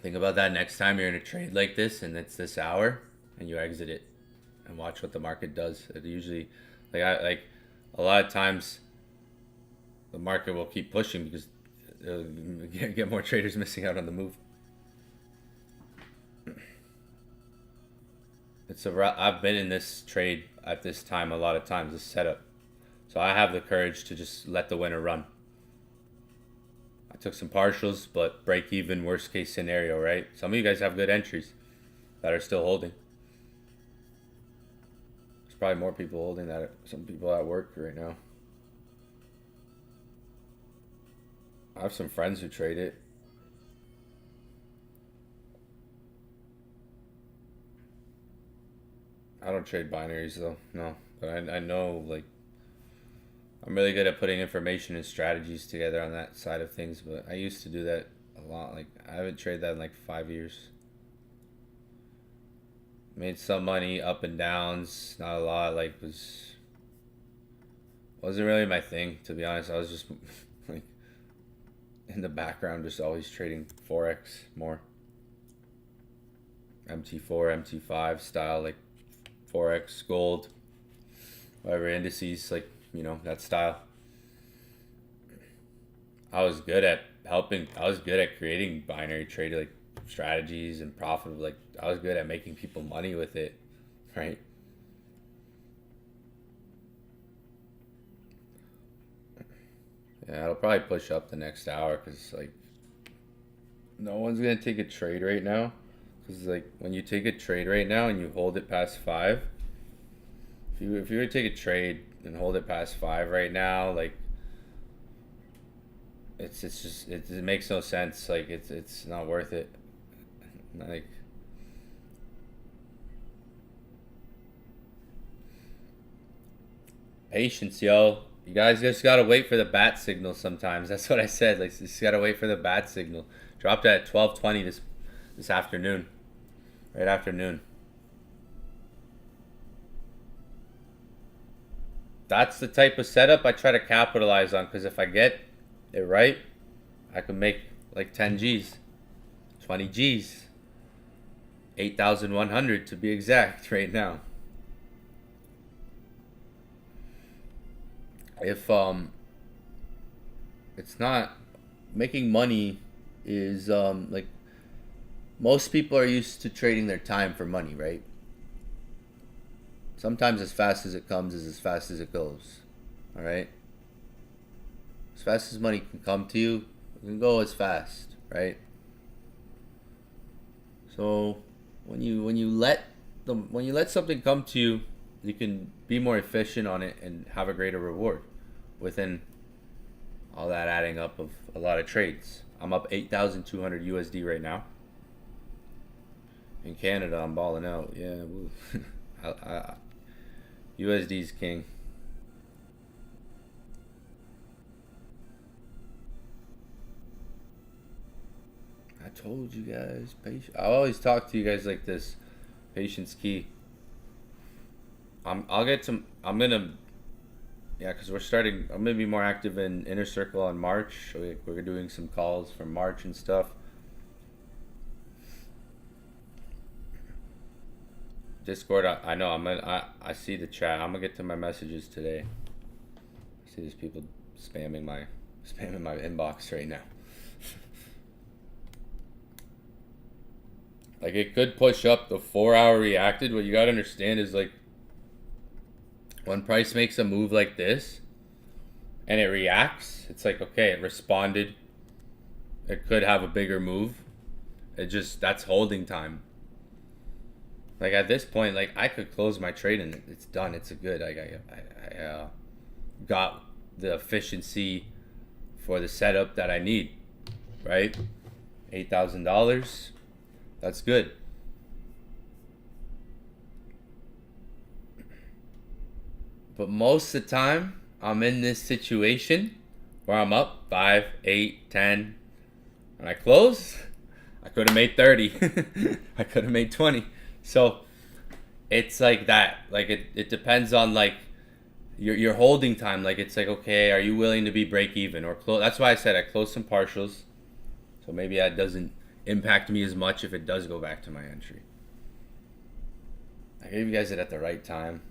Think about that next time you're in a trade like this and it's this hour and you exit it, and watch what the market does. It usually, a lot of times, the market will keep pushing because it'll get more traders missing out on the move. I've been in this trade at this time a lot of times, this setup. So I have the courage to just let the winner run. I took some partials, but break even, worst case scenario, right? Some of you guys have good entries that are still holding. There's probably more people holding that. Some people at work right now. I have some friends who trade it. I don't trade binaries though, no. But I know, like, I'm really good at putting information and strategies together on that side of things, but I used to do that a lot. Like, I haven't traded that in like 5 years. Made some money, up and downs, not a lot. Like, wasn't really my thing, to be honest. I was just like in the background, just always trading forex more. MT4, MT5 style, like forex, gold, whatever indices, like, that style. I was good at creating binary trade, like, strategies and profit. Like, I was good at making people money with it, right? Yeah, it'll probably push up the next hour because, like, no one's gonna take a trade right now. Because, like, when you take a trade right now and you hold it past 5, if you were to take a trade and hold it past 5 right now, like, it makes no sense. Like, it's not worth it. Like, patience, yo. You guys just gotta wait for the bat signal sometimes. That's what I said. Like, you just gotta wait for the bat signal. Dropped at 12:20 this afternoon. Right afternoon. that's the type of setup I try to capitalize on, because if I get it right, I could make like 10 G's, 20 G's, 8,100 to be exact right now. If it's not making money is like most people are used to trading their time for money, right? Sometimes as fast as it comes is as fast as it goes. All right? As fast as money can come to you, it can go as fast, right? So when you let something come to you, you can be more efficient on it and have a greater reward within all that adding up of a lot of trades. I'm up 8,200 USD right now. In Canada, I'm balling out. Yeah, USD's king. I told you guys, patience. I always talk to you guys like this. Patience key. I'm gonna, yeah, because we're starting. I'm gonna be more active in Inner Circle on March. We're doing some calls from March and stuff. Discord, I know. I see the chat. I'm gonna get to my messages today. I see these people spamming my inbox right now. Like, it could push up the 4-hour reacted. What you gotta understand is, like, when price makes a move like this and it reacts, it's like, okay, it responded. It could have a bigger move. That's holding time. Like, at this point, like, I could close my trade and it's done. It's a good. Like, I got the efficiency for the setup that I need, right? $8,000. That's good. But most of the time, I'm in this situation where I'm up 5, 8, 10, and I close. I could have made 30. I could have made 20. So it's like that. Like, it depends on, like, your holding time. Like, it's like, okay, are you willing to be break even or close? That's why I said I closed some partials. So maybe that doesn't impact me as much if it does go back to my entry. I gave you guys it at the right time.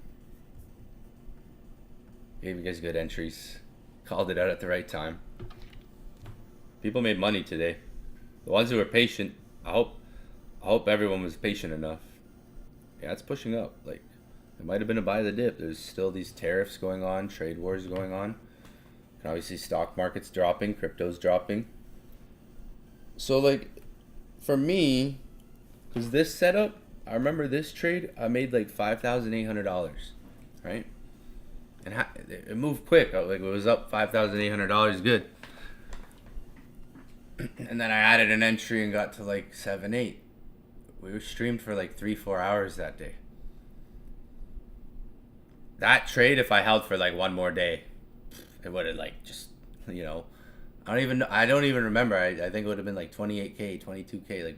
Gave you guys good entries. Called it out at the right time. People made money today. The ones who were patient, I hope everyone was patient enough. Yeah, it's pushing up. Like, it might have been a buy the dip. There's still these tariffs going on, trade wars going on. And obviously stock market's dropping, crypto's dropping. So, like, for me, because this setup, I remember this trade, I made like $5,800, right? And it moved quick. Like, it was up $5,800, good. And then I added an entry and got to like 7, 8. We were streamed for like 3-4 hours that day. That trade, if I held for like one more day, it would have like just, you know, I don't even remember. I think it would have been like 28K, 22K,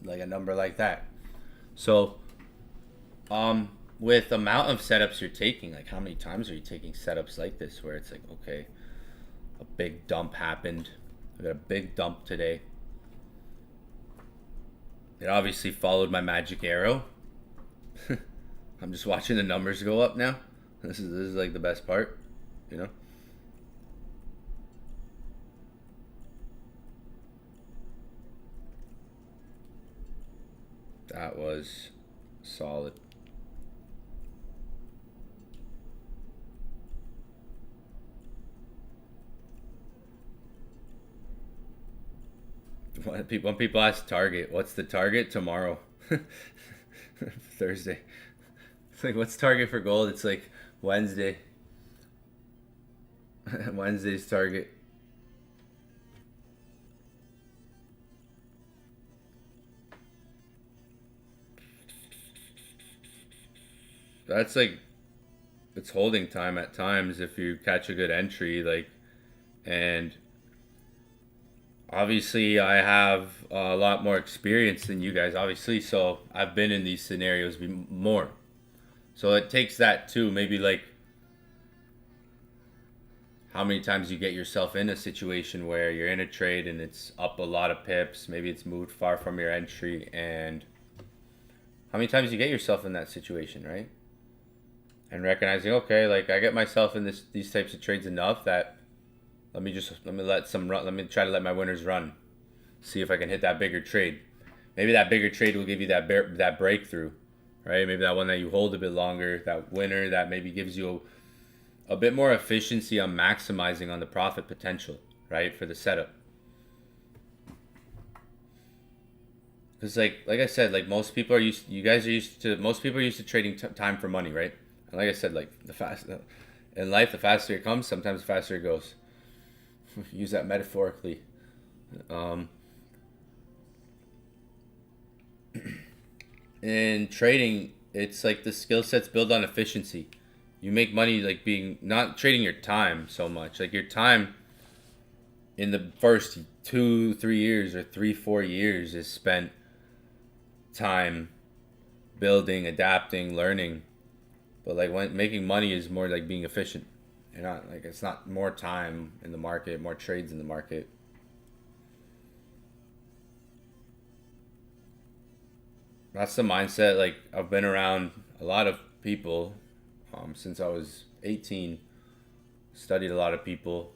like a number like that. So, with the amount of setups you're taking, like, how many times are you taking setups like this where it's like, okay, a big dump happened. I got a big dump today. It obviously followed my magic arrow. I'm just watching the numbers go up now. This is like the best part, you know? That was solid. When people ask target, what's the target tomorrow? Thursday. It's like, what's target for gold? It's like Wednesday. Wednesday's target. That's like, it's holding time at times if you catch a good entry, like, and obviously I have a lot more experience than you guys, obviously, so I've been in these scenarios more. So it takes that too, maybe like how many times you get yourself in a situation where you're in a trade and it's up a lot of pips, maybe it's moved far from your entry, and how many times you get yourself in that situation, right? And recognizing, okay, like I get myself in these types of trades enough that let me try to let my winners run. See if I can hit that bigger trade. Maybe that bigger trade will give you that breakthrough, right? Maybe that one that you hold a bit longer, that winner that maybe gives you a bit more efficiency on maximizing on the profit potential, right, for the setup. Because like I said, like most people are used most people are used to trading time for money, right? And like I said, like in life, the faster it comes, sometimes the faster it goes. Use that metaphorically. In trading, it's like the skill set's built on efficiency. You make money like being not trading your time so much. Like your time in the first 2-3 years or 3-4 years is spent time building, adapting, learning. But like when making money is more like being efficient. You're not like it's not more time in the market, more trades in the market. That's the mindset. Like I've been around a lot of people since I was 18. Studied a lot of people.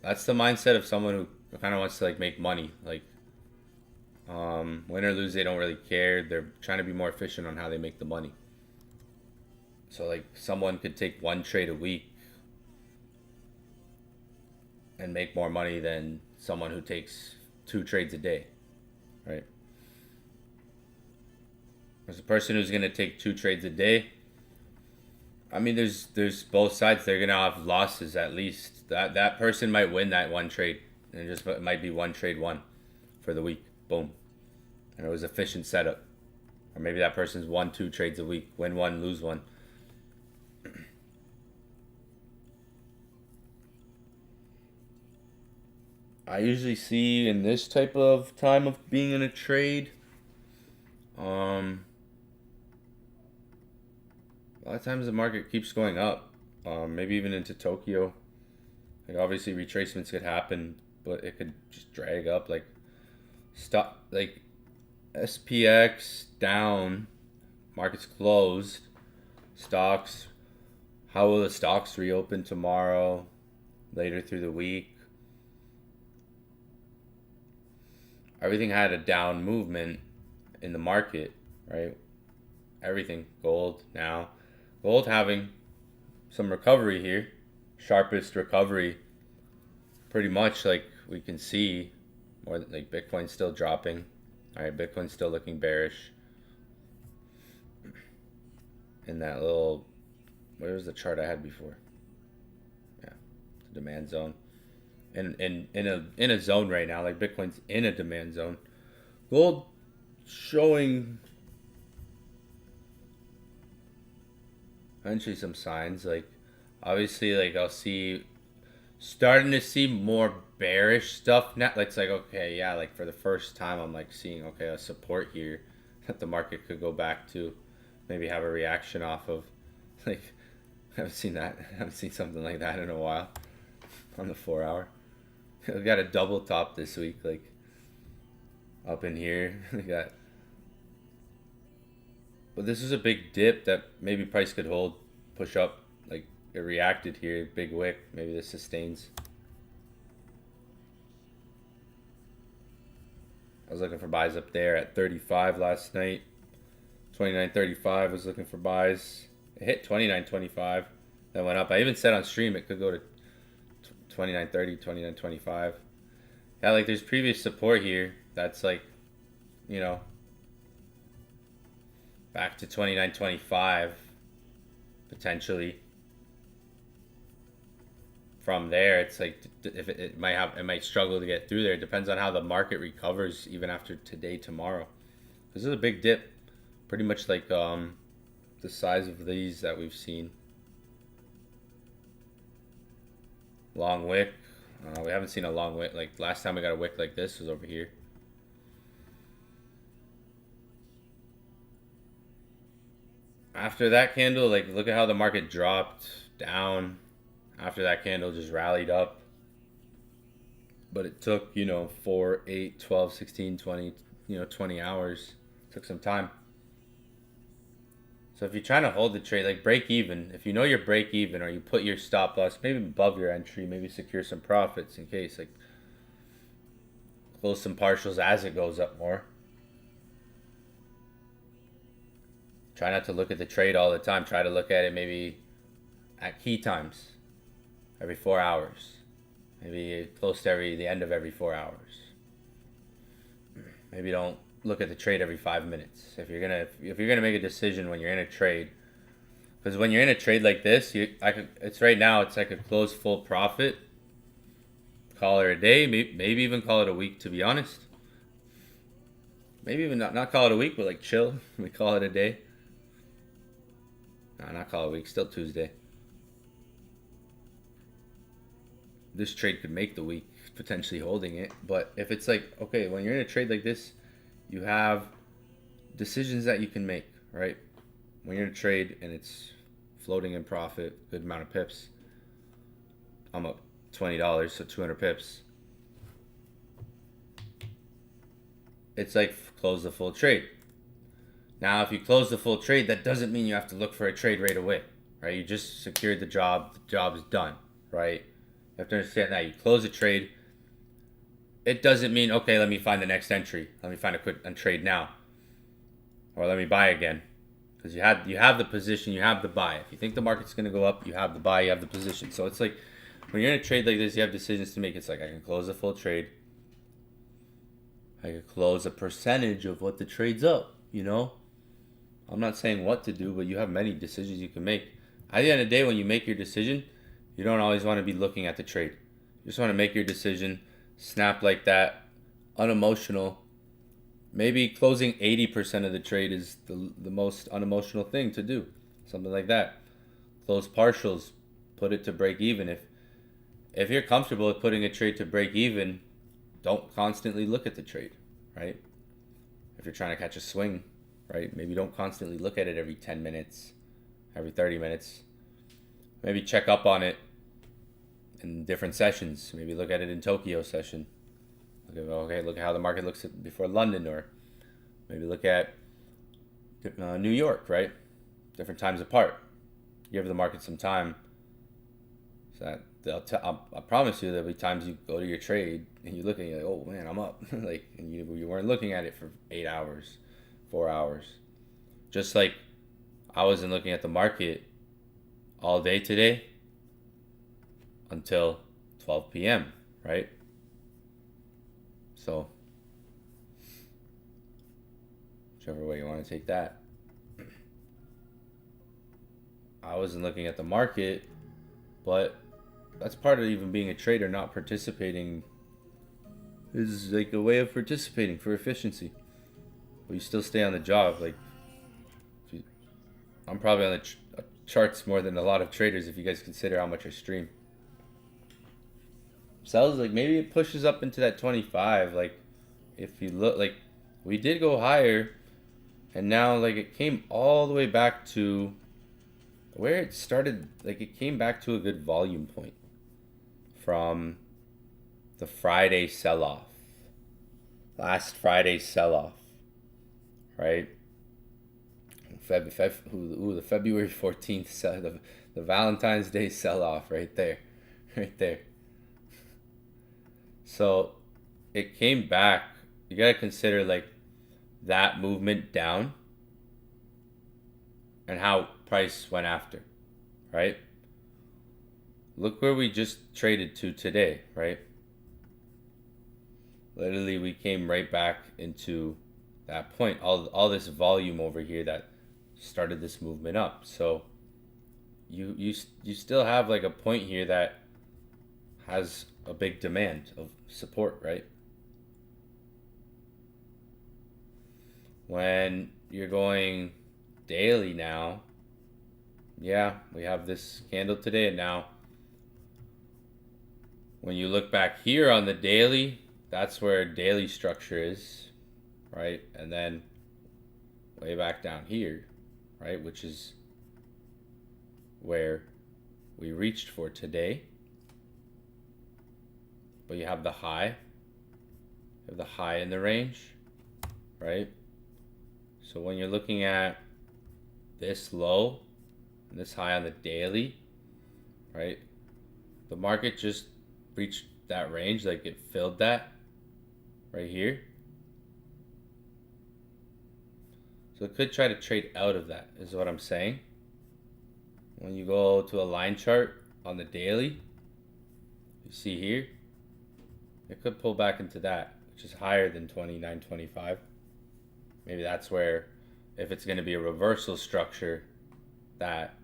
That's the mindset of someone who kind of wants to like make money. Like win or lose, they don't really care. They're trying to be more efficient on how they make the money. So like someone could take one trade a week and make more money than someone who takes 2 trades a day, right? There's a person who's gonna take 2 trades a day. I mean, there's both sides. They're gonna have losses at least. That person might win that one trade, and it might be one trade won for the week. Boom, and it was efficient setup. Or maybe that person's won 2 trades a week, win one, lose one. I usually see in this type of time of being in a trade, a lot of times the market keeps going up. Maybe even into Tokyo. Like obviously retracements could happen, but it could just drag up. Like stop, like SPX down, markets closed. Stocks. How will the stocks reopen tomorrow? Later through the week. Everything had a down movement in the market, right? Everything. Gold now. Gold having some recovery here. Sharpest recovery. Pretty much like we can see. More like Bitcoin's still dropping. Alright, Bitcoin's still looking bearish. In that little, where was the chart I had before? Yeah, the demand zone. In a zone right now, like Bitcoin's in a demand zone. Gold showing eventually some signs. Like obviously, like I'll see starting to see more bearish stuff now. Like it's like okay, yeah, like for the first time, I'm like seeing okay a support here that the market could go back to, maybe have a reaction off of. Like I haven't seen that. I haven't seen something like that in a while on the 4-hour. We got a double top this week, like up in here. We got, but this is a big dip that maybe price could hold, push up. Like it reacted here, big wick. Maybe this sustains. I was looking for buys up there at 35 last night. 29.35. I was looking for buys. It hit 29.25. That went up. I even said on stream it could go to 29.30, 29.25. Yeah, like there's previous support here that's like, you know, back to 29.25 potentially. From there, it's like if it might struggle to get through there. It depends on how the market recovers even after today, tomorrow. This is a big dip, pretty much like the size of these that we've seen. Long wick. We haven't seen a long wick. Like last time we got a wick like this was over here. After that candle, like look at how the market dropped down. After that candle just rallied up. But it took, 4, 8, 12, 16, 20, 20 hours. It took some time. So if you're trying to hold the trade, like break even, if you know you're break even, or you put your stop loss maybe above your entry, maybe secure some profits in case, like close some partials as it goes up more. Try not to look at the trade all the time. Try to look at it maybe at key times, every 4 hours, maybe close to the end of every 4 hours. Maybe don't look at the trade every 5 minutes. If you're gonna make a decision when you're in a trade, because when you're in a trade like this, it's right now. It's like a close full profit. Call it a day, maybe even call it a week. To be honest, maybe even not call it a week, but like chill. We call it a day. No, not call it a week. Still Tuesday. This trade could make the week, potentially holding it. But if it's like, okay, when you're in a trade like this, you have decisions that you can make, right? When you're in a trade and it's floating in profit, good amount of pips. I'm up $20, so 200 pips. It's like close the full trade. Now, if you close the full trade, that doesn't mean you have to look for a trade right away, right? You just secured the job. The job is done, right? You have to understand that. You close a trade. It doesn't mean, okay, let me find the next entry. Let me find a trade now. Or let me buy again. Because you have the position, you have the buy. If you think the market's going to go up, you have the buy, you have the position. So it's like, when you're in a trade like this, you have decisions to make. It's like, I can close a full trade. I can close a percentage of what the trade's up, I'm not saying what to do, but you have many decisions you can make. At the end of the day, when you make your decision, you don't always want to be looking at the trade. You just want to make your decision, snap like that, unemotional. Maybe closing 80% of the trade is the most unemotional thing to do. Something like that. Close partials, put it to break even. If you're comfortable with putting a trade to break even, don't constantly look at the trade, right? If you're trying to catch a swing, right? Maybe don't constantly look at it every 10 minutes, every 30 minutes. Maybe check up on it in different sessions. Maybe look at it in Tokyo session. Look at how the market looks before London, or maybe look at New York, right? Different times apart. Give the market some time. So that I promise you there'll be times you go to your trade and you look and you're like, oh man, I'm up. Like, and you weren't looking at it for 8 hours, 4 hours. Just like I wasn't looking at the market all day today until 12 p.m., right? So, whichever way you want to take that. I wasn't looking at the market, but that's part of even being a trader. Not participating is like a way of participating for efficiency. But you still stay on the job. Like, I'm probably on the charts more than a lot of traders if you guys consider how much I stream. Sells, like, maybe it pushes up into that 25. Like, if you look, like, we did go higher, and now, like, it came all the way back to where it started. Like, it came back to a good volume point from the Friday sell-off, last Friday sell-off, right? The February 14th, the Valentine's Day sell-off right there. So it came back. You got to consider like that movement down and how price went after, right? Look where we just traded to today, right? Literally, we came right back into that point. All this volume over here that started this movement up. So you still have like a point here that has a big demand of support, right? When you're going daily now, yeah, we have this candle today, and now when you look back here on the daily, that's where daily structure is, right? And then way back down here, right, which is where we reached for today. But you have the high. You have the high in the range, right? So when you're looking at this low and this high on the daily, right? The market just reached that range, like it filled that right here. So it could try to trade out of that, is what I'm saying. When you go to a line chart on the daily, you see here, it could pull back into that, which is higher than 29.25. Maybe that's where, if it's going to be a reversal structure, that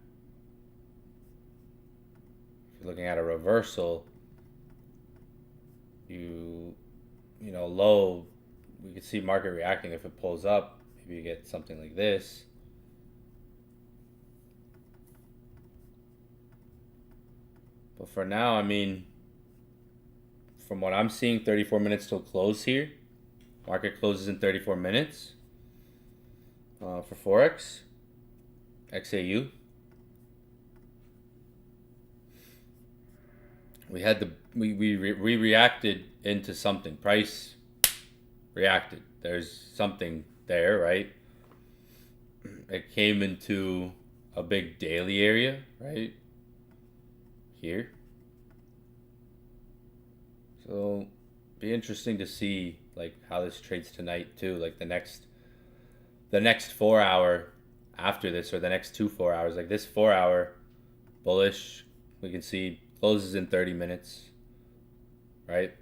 if you're looking at a reversal, you know, low, we could see market reacting. If it pulls up, maybe you get something like this. But for now, I mean, from what I'm seeing, 34 minutes till close here. Market closes in 34 minutes for forex, XAU. We had we reacted into something. Price reacted. There's something there, right? It came into a big daily area, right? Here. So be interesting to see like how this trades tonight too. Like the next 4 hour after this, or the next 4 hours. Like this 4 hour bullish, we can see closes in 30 minutes, right?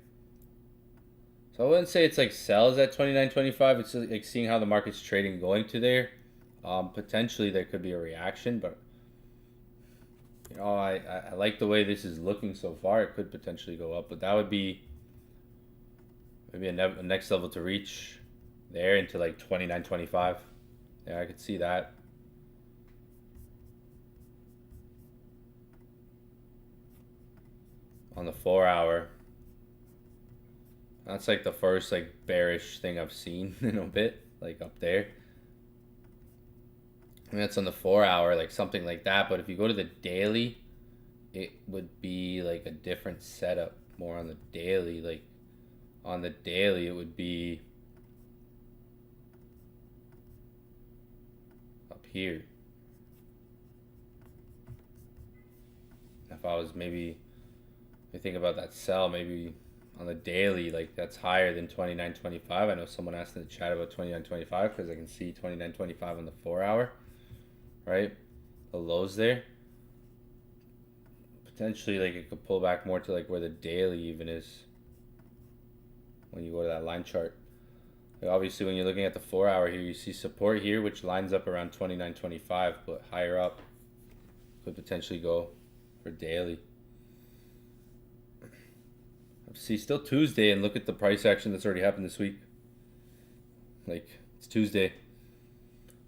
So I wouldn't say it's like sells at 29.25. It's like seeing how the market's trading going to there. Potentially there could be a reaction, but you know, I like the way this is looking so far. It could potentially go up, but that would be maybe a next level to reach there into like 29.25. Yeah, I could see that. On the 4 hour. That's like the first like bearish thing I've seen in a bit, like up there. I mean, that's on the 4 hour, like something like that. But if you go to the daily, it would be like a different setup. More on the daily, like on the daily, it would be up here. If I was maybe, if you think about that sell, maybe on the daily, like that's higher than 29.25. I know someone asked in the chat about 29.25 because I can see 29.25 on the 4 hour, right? The lows there. Potentially, like it could pull back more to like where the daily even is when you go to that line chart. Like obviously, when you're looking at the 4 hour here, you see support here, which lines up around 29.25, but higher up could potentially go for daily. See, still Tuesday, and look at the price action that's already happened this week. Like, it's Tuesday.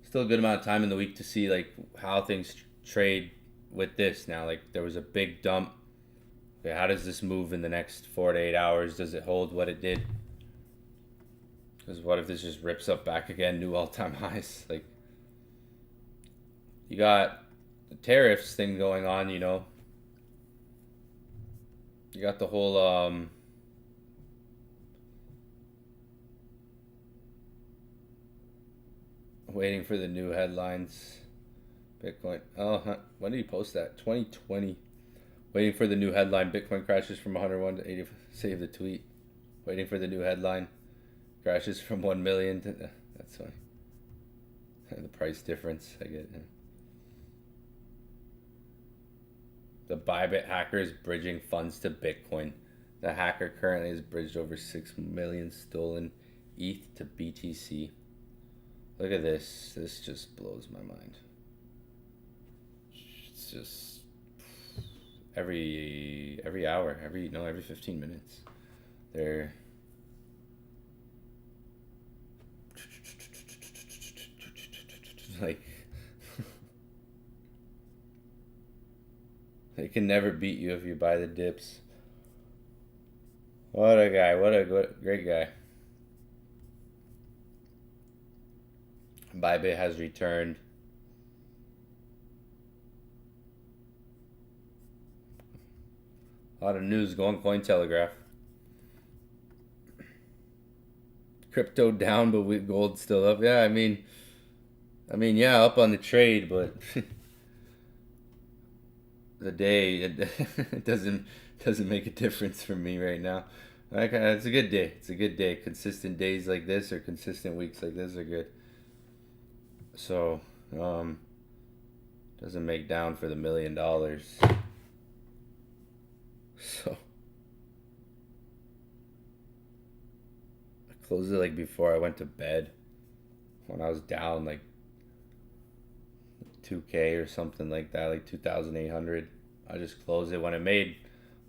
Still a good amount of time in the week to see, like, how things trade with this now. Like, there was a big dump. Okay, how does this move in the next 4 to 8 hours? Does it hold what it did? Because what if this just rips up back again, new all-time highs? Like, you got the tariffs thing going on, you know. You got the whole waiting for the new headlines. Bitcoin. Oh, when did he post that? 2020. Waiting for the new headline. Bitcoin crashes from 101 to 80. Save the tweet. Waiting for the new headline. Crashes from 1 million to. That's funny. The price difference. I get it. The Bybit hacker is bridging funds to Bitcoin. The hacker currently has bridged over 6 million stolen ETH to BTC. Look at this. This just blows my mind. It's just every hour, every 15 minutes. They're like they can never beat you if you buy the dips. What a guy. What a great guy. Bybit has returned A lot of news going Cointelegraph. Crypto down, but gold still up. Yeah, yeah, up on the trade, but the day it doesn't make a difference for me right now. It's a good day. It's a good day. Consistent days like this or consistent weeks like this are good. So, doesn't make down for the $1 million. So I closed it like before I went to bed when I was down like 2K or something like that, like 2,800. I just closed it when it made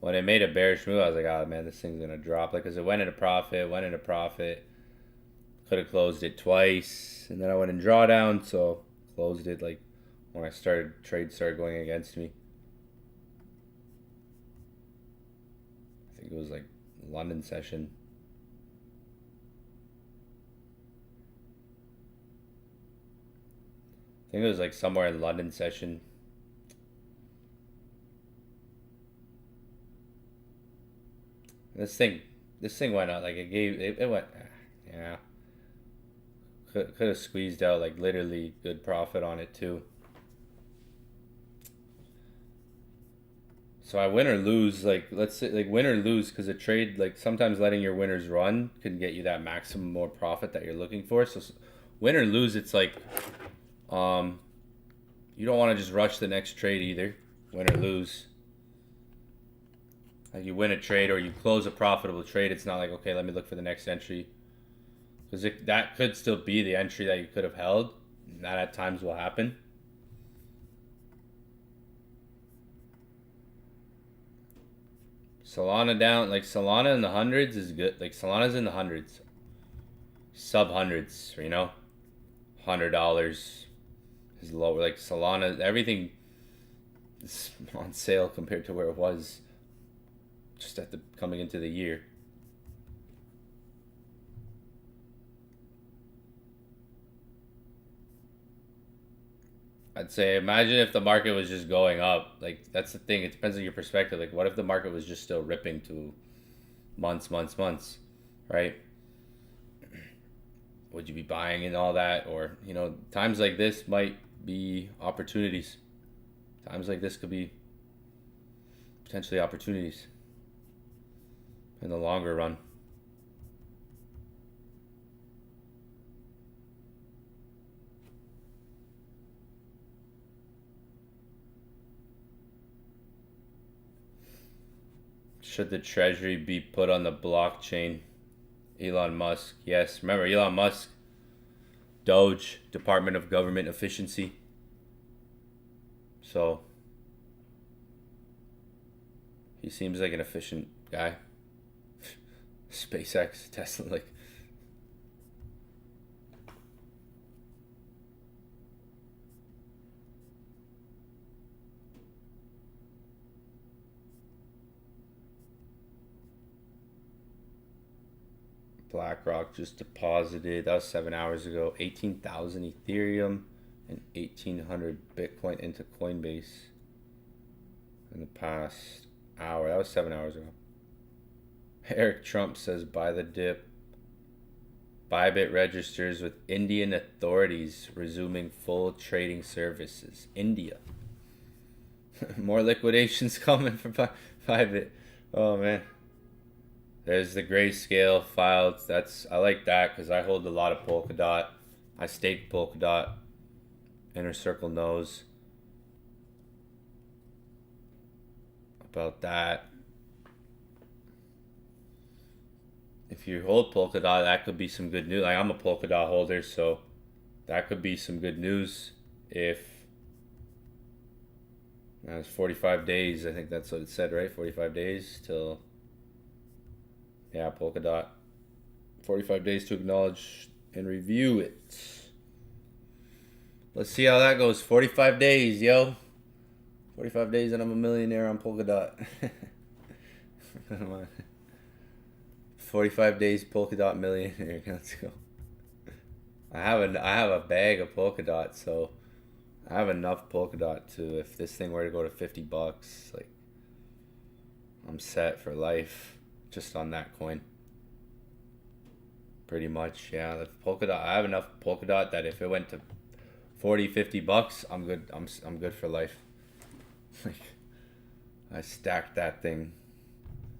a bearish move. I was like, oh man, this thing's gonna drop. Like, cause it went into profit. Could have closed it twice, and then I went in drawdown, so closed it like when trade started going against me. I think it was like London session. I think it was like somewhere in London session. This thing went out like it went, yeah. Could have squeezed out like literally good profit on it too. So I win or lose, like let's say like win or lose, because a trade, like sometimes letting your winners run can get you that maximum more profit that you're looking for. So win or lose, it's like you don't want to just rush the next trade either. Win or lose. Like you win a trade or you close a profitable trade, it's not like, okay, let me look for the next entry. Because that could still be the entry that you could have held. That at times will happen. Solana down, like Solana in the hundreds is good. Like Solana's in the hundreds. Sub hundreds, $100 is lower. Like Solana, everything is on sale compared to where it was just at the coming into the year. I'd say imagine if the market was just going up. Like that's the thing. It depends on your perspective. Like what if the market was just still ripping to months, right? Would you be buying and all that? Or, times like this might be opportunities. Times like this could be potentially opportunities in the longer run. Should the treasury be put on the blockchain? Elon Musk. Yes. Remember, Elon Musk, Doge, Department of Government Efficiency. So, he seems like an efficient guy. SpaceX, Tesla, like. BlackRock just deposited, that was 7 hours ago, 18,000 Ethereum and 1,800 Bitcoin into Coinbase in the past hour. That was 7 hours ago. Eric Trump says buy the dip. Bybit registers with Indian authorities resuming full trading services. India. More liquidations coming for Bybit. Oh man. There's the grayscale filed. I like that because I hold a lot of Polkadot. I stake Polkadot. Inner Circle knows about that. If you hold Polkadot, that could be some good news. Like I'm a Polkadot holder, so that could be some good news if it's 45 days. I think that's what it said, right? 45 days till. Yeah, Polkadot. 45 days to acknowledge and review it. Let's see how that goes. 45 days, yo. 45 days and I'm a millionaire on Polkadot. 45 days Polkadot millionaire. Let's go. I have a bag of Polkadot, so I have enough Polkadot to, if this thing were to go to $50, like I'm set for life just on that coin. Pretty much, yeah. The Polkadot, I have enough Polkadot that if it went to 40, $50, I'm good. I'm good for life. Like, I stacked that thing.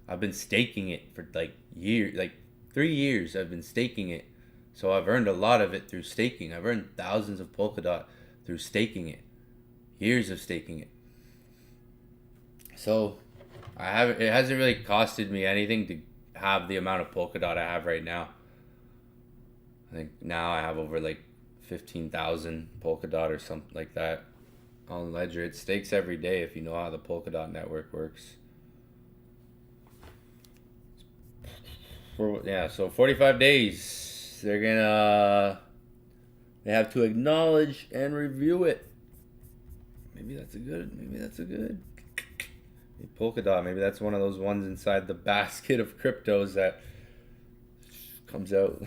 I've been staking it for like years, like 3 years. I've been staking it, so I've earned a lot of it through staking. I've earned thousands of Polkadot through staking it. Years of staking it. So I have. It hasn't really costed me anything to have the amount of Polkadot I have right now. I think now I have over like 15,000 Polkadot or something like that on Ledger. It stakes every day if you know how the Polkadot network works. So 45 days. They have to acknowledge and review it. Maybe that's a good. Polkadot, maybe that's one of those ones inside the basket of cryptos that comes out.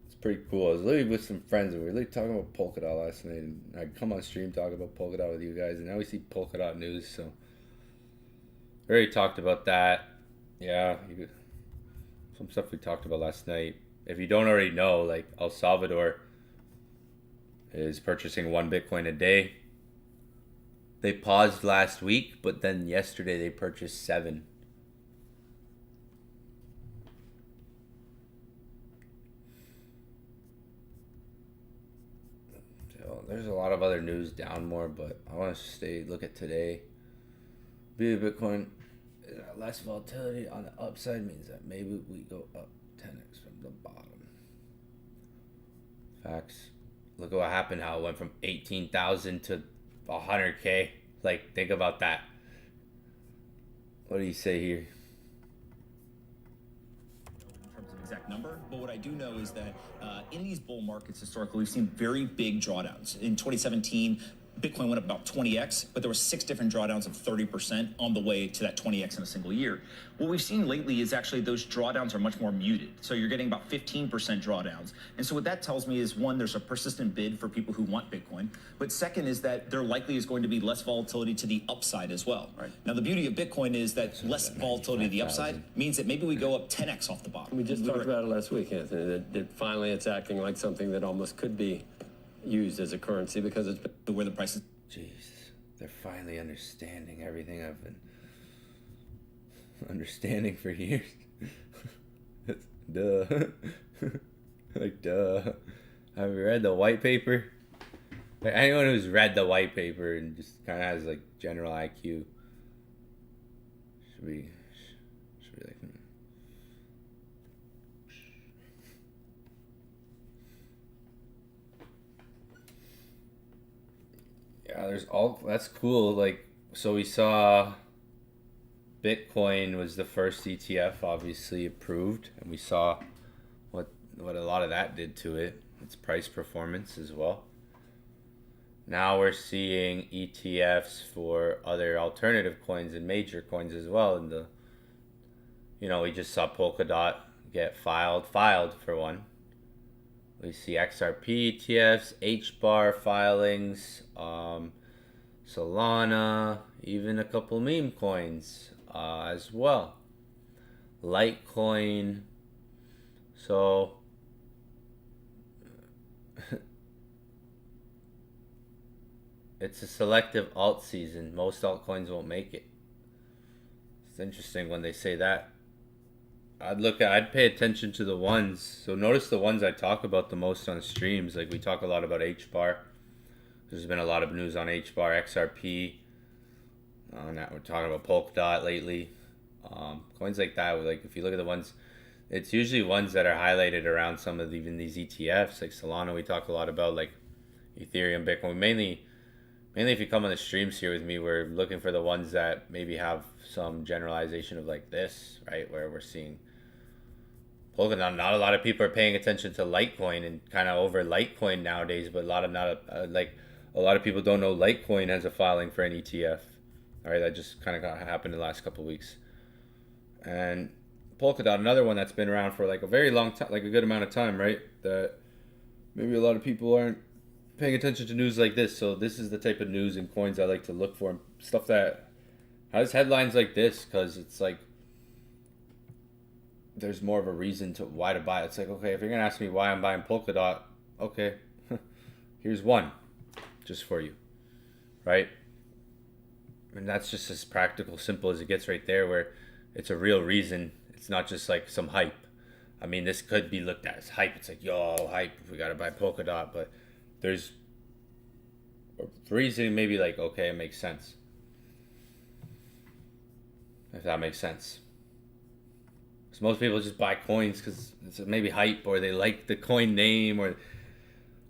It's pretty cool. I was literally with some friends and we were literally talking about Polkadot last night, and I come on stream talking about Polkadot with you guys, and now we see Polkadot news, so we already talked about that. Yeah, some stuff we talked about last night. If you don't already know, like El Salvador is purchasing 1 Bitcoin a day. They paused last week, but then yesterday they purchased 7. So there's a lot of other news down more, but I want to look at today. Bitcoin, less volatility on the upside means that maybe we go up 10x from the bottom. Facts. Look at what happened, how it went from 18,000 to 100K. Like, think about that. What do you say here? In terms of exact number, but what I do know is that in these bull markets historically, we've seen very big drawdowns. In 2017, Bitcoin went up about 20x, but there were 6 different drawdowns of 30% on the way to that 20x in a single year. What we've seen lately is actually those drawdowns are much more muted. So you're getting about 15% drawdowns. And so what that tells me is, one, there's a persistent bid for people who want Bitcoin. But second is that there likely is going to be less volatility to the upside as well. Right. Now, the beauty of Bitcoin is that less volatility to the upside means that maybe we go up 10x off the bottom. We just talked about it last week, Anthony, that finally it's acting like something that almost could be used as a currency because it's been where the price is. Jeez, they're finally understanding everything I've been understanding for years. Duh. Like, duh. Have you read the white paper? Like, anyone who's read the white paper and just kind of has like general IQ should be like, yeah, that's cool. Like, so we saw Bitcoin was the first ETF obviously approved, and we saw what a lot of that did to it, its price performance as well. Now we're seeing ETFs for other alternative coins and major coins as well. And we just saw Polkadot get filed for one. We see XRP ETFs, HBAR filings, Solana, even a couple meme coins as well. Litecoin. So it's a selective alt season. Most altcoins won't make it. It's interesting when they say that. I'd pay attention to the ones. So notice the ones I talk about the most on streams. Like, we talk a lot about HBAR. There's been a lot of news on HBAR, XRP. Now we're talking about Polkadot lately. Coins like that, like if you look at the ones, it's usually ones that are highlighted around some of even these ETFs. Like Solana, we talk a lot about, like Ethereum, Bitcoin. Mainly if you come on the streams here with me, we're looking for the ones that maybe have some generalization of like this, right? Where we're seeing Polkadot. Not a lot of people are paying attention to Litecoin and kind of over Litecoin nowadays, but a lot of people don't know Litecoin has a filing for an ETF. All right, that just kind of happened in the last couple of weeks. And Polkadot, another one that's been around for like a very long time, like a good amount of time, right? That maybe a lot of people aren't paying attention to news like this. So this is the type of news and coins I like to look for. Stuff that has headlines like this, because it's like there's more of a reason to why to buy. It's like, okay, if you're gonna ask me why I'm buying Polkadot, okay, here's one just for you, right? And that's just as practical, simple as it gets right there, where it's a real reason. It's not just like some hype. I mean, this could be looked at as hype. It's like, yo, hype, we gotta buy Polkadot. But there's a reason, maybe like, okay, it makes sense. If that makes sense. Because most people just buy coins because it's maybe hype, or they like the coin name, or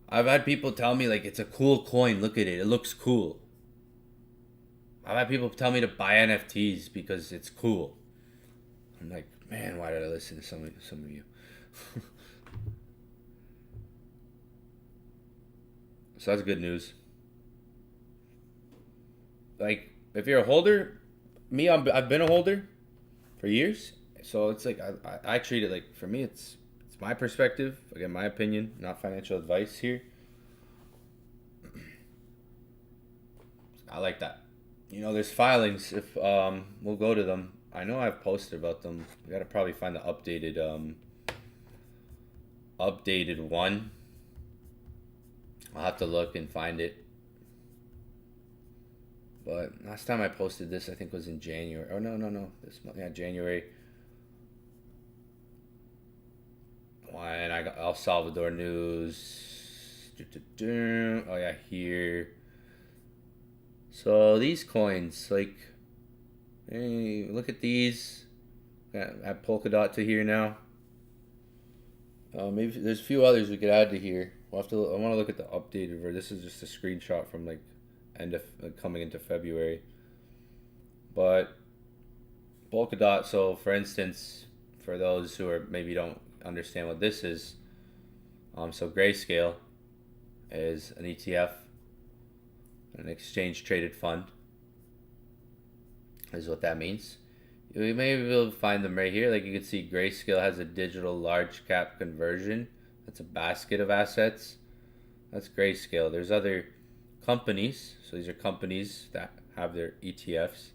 I've had people tell me like, it's a cool coin, look at it, it looks cool. I've had people tell me to buy NFTs because it's cool. I'm like, man, why did I listen to some of you? So that's good news. Like, if you're a holder, I've been a holder for years. So it's like, I treat it like, for me, it's my perspective. Again, my opinion, not financial advice here. I like that. You know, there's filings. If we'll go to them. I know I've posted about them. We gotta probably find the updated one. I'll have to look and find it. But last time I posted this, I think was in January. Oh no, this month, yeah, January. And I got El Salvador news. Oh yeah, here. So these coins, like, hey, look at these. Add Polkadot to here now. Maybe there's a few others we could add to here. We'll have to. I want to look at the updated version. This is just a screenshot from like coming into February. But Polkadot. So for instance, for those who are maybe don't understand what this is, so Grayscale is an ETF. An exchange traded fund is what that means. We may be able to find them right here. Like you can see, Grayscale has a digital large cap conversion. That's a basket of assets. That's Grayscale. There's other companies. So these are companies that have their ETFs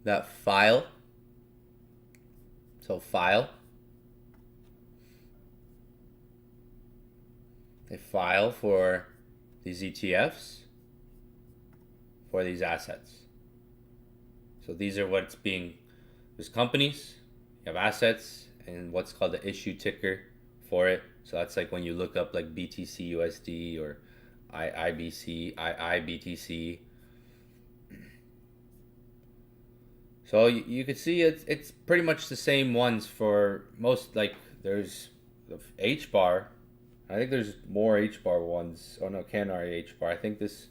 that file. So file. They file for these ETFs for these assets. So these are what's being, there's companies, you have assets, and what's called the issue ticker for it. So that's like when you look up like BTC USD or IBTC. So you could see it's pretty much the same ones for most, like there's the H bar. I think there's more H bar ones. Oh no, Canary H bar. I think this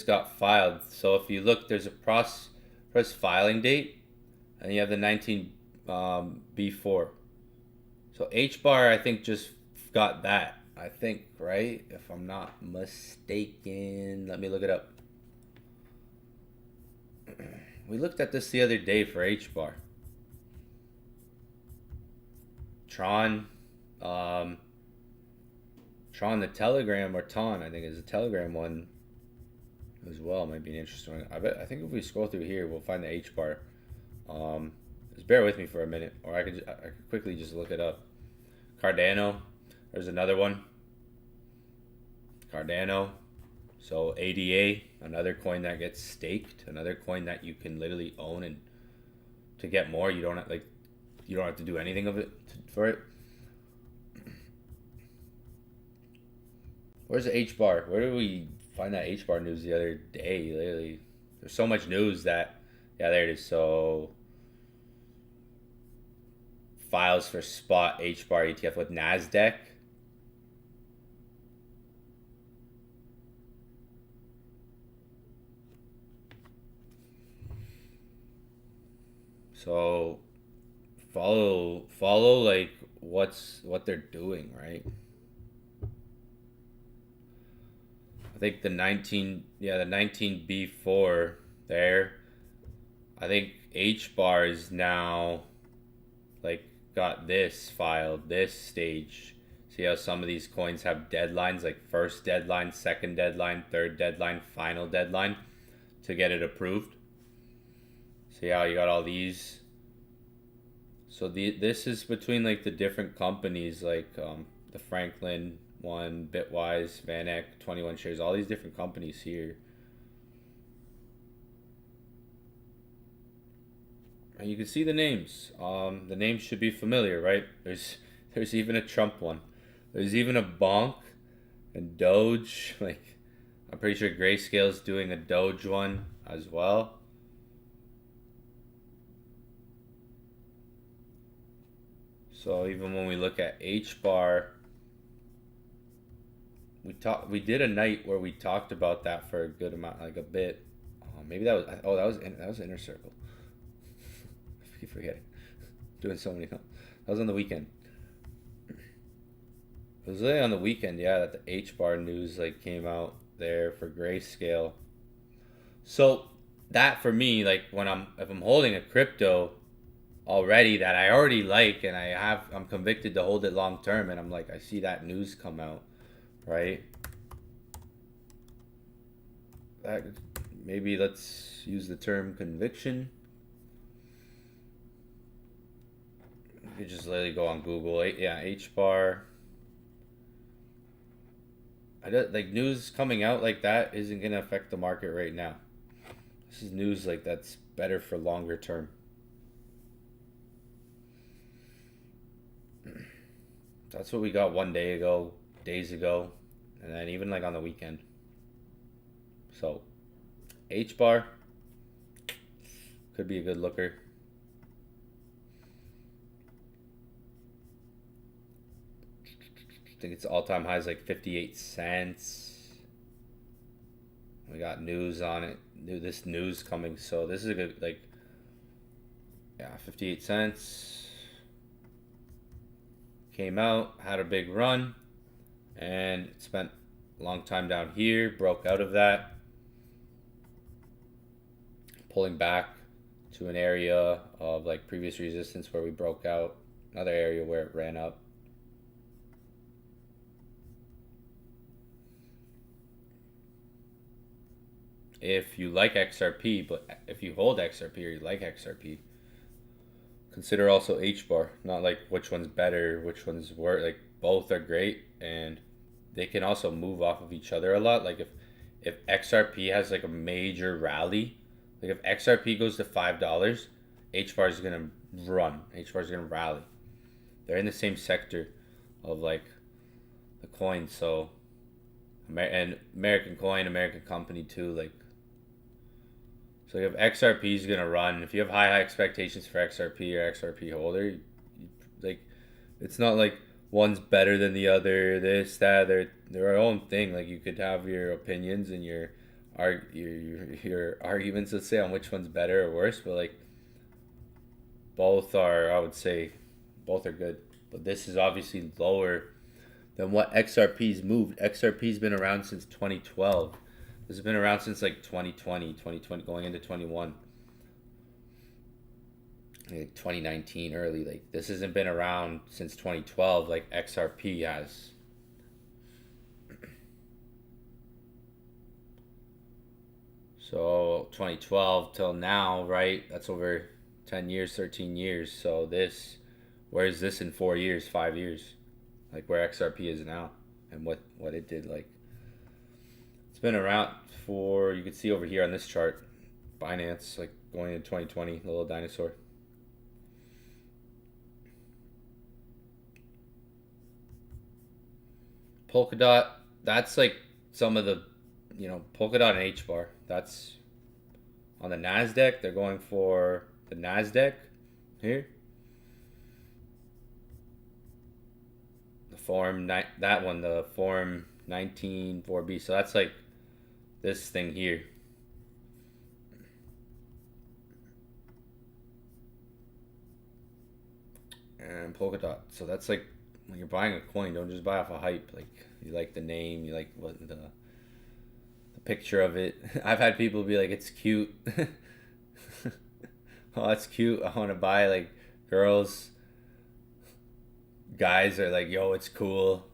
got filed. So if you look, there's a press filing date, and you have the 19 B4. So H bar, I think just got that. I think, right? If I'm not mistaken, let me look it up. We looked at this the other day for H bar. Tron the Telegram, or Ton, I think is a Telegram one as well. Might be an interesting one. I think if we scroll through here, we'll find the H bar. Just bear with me for a minute, or I could quickly just look it up. Cardano, there's another one. Cardano. So ADA, another coin that gets staked, another coin that you can literally own, and to get more, you don't have to do anything of it for it. Where's the H bar? Where did we find that H bar news the other day? Literally, there's so much news that, yeah, there it is. So files for spot H bar ETF with NASDAQ. So follow like what they're doing, right? I think the 19B4 there. I think H bar is now like got this filed, this stage. See how some of these coins have deadlines, like first deadline, second deadline, third deadline, final deadline to get it approved. See how you got all these. So this is between like the different companies, like the Franklin one, Bitwise, VanEck, 21 shares, all these different companies here. And you can see the names. The names should be familiar, right? There's even a Trump one. There's even a Bonk and Doge. Like, I'm pretty sure Grayscale's doing a Doge one as well. So even when we look at H bar, we did a night where we talked about that for a good amount, like a bit. Maybe that was Inner Circle. I keep forgetting. Doing so many. That was on the weekend. It was really on the weekend, yeah, that the H bar news like came out there for Grayscale. So that for me, like if I'm holding a crypto already that I already like and I'm convicted to hold it long term, and I'm like, I see that news come out, right? That maybe let's use the term conviction. You could just literally go on Google, yeah, H bar. Like news coming out like that isn't gonna affect the market right now. This is news like that's better for longer term. That's what we got one day ago, days ago, and then even like on the weekend. So, H bar could be a good looker. I think it's all-time highs like 58 cents. We got news on it. This news coming, so this is a good, like, yeah, 58 cents. Came out, had a big run, and it spent a long time down here, broke out of that, pulling back to an area of like previous resistance where we broke out, another area where it ran up. If you like XRP, but if you hold XRP or you like XRP, consider also H bar. Not like which one's better, which one's worse. Like both are great, and they can also move off of each other a lot. Like if XRP has like a major rally, like if XRP goes to $5, H bar is gonna run. H bar is gonna rally. They're in the same sector of like the coin, so and American coin, American company too. Like, so if XRP is gonna run, if you have high expectations for XRP or XRP holder, like it's not like one's better than the other. This, that, they're their own thing. Like you could have your opinions and your arguments, let's say, on which one's better or worse, but like both are, I would say, both are good. But this is obviously lower than what XRP's moved. XRP's been around since 2012. This has been around since like 2020 going into 21. Like 2019 early. Like this hasn't been around since 2012 like XRP has. So 2012 till now, right? That's over 10 years, 13 years. So this, where is this in 4 years, 5 years? Like where XRP is now and what it did. Like it's been around for, you can see over here on this chart, Binance, like going into 2020, the little dinosaur. Polkadot, that's like some of the, Polkadot and H bar. That's on the NASDAQ. They're going for the NASDAQ here. The the Form 19 4B. So that's like this thing here. And Polkadot. So that's like when you're buying a coin, don't just buy off a hype. Like you like the name, you like what the picture of it. I've had people be like, it's cute. Oh, that's cute. I want to buy. Like girls, guys are like, yo, it's cool.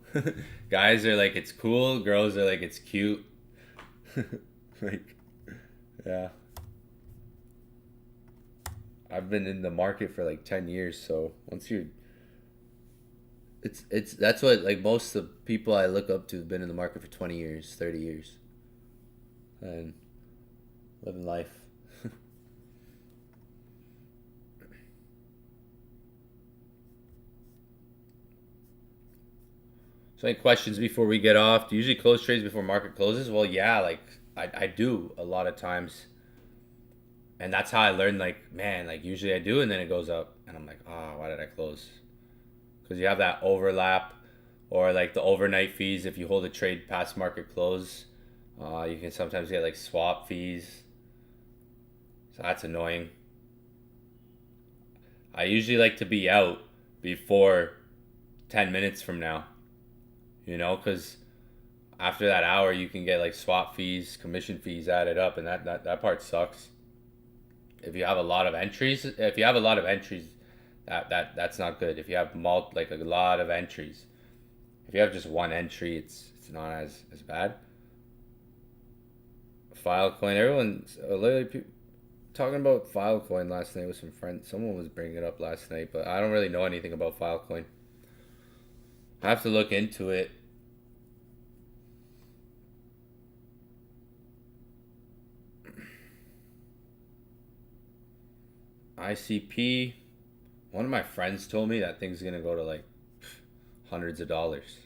Guys are like it's cool, girls are like it's cute. Like, yeah. I've been in the market for like 10 years, so once you're it's that's what like most of the people I look up to have been in the market for 20 years, 30 years. And living life. So any questions before we get off? Do you usually close trades before market closes? Well, yeah, like I do a lot of times. And that's how I learned, like, man, like usually I do, and then it goes up. And I'm like, oh, why did I close? Because you have that overlap or like the overnight fees. If you hold a trade past market close, you can sometimes get like swap fees. So that's annoying. I usually like to be out before 10 minutes from now, because after that hour you can get like swap fees, commission fees added up, and that part sucks. If you have a lot of entries, that's not good. If you have like a lot of entries, if you have just one entry, it's not as bad. Filecoin, everyone's literally talking about Filecoin last night with some friends. Someone was bringing it up last night, but I don't really know anything about Filecoin. I have to look into it. ICP, one of my friends told me that thing's gonna go to like hundreds of dollars,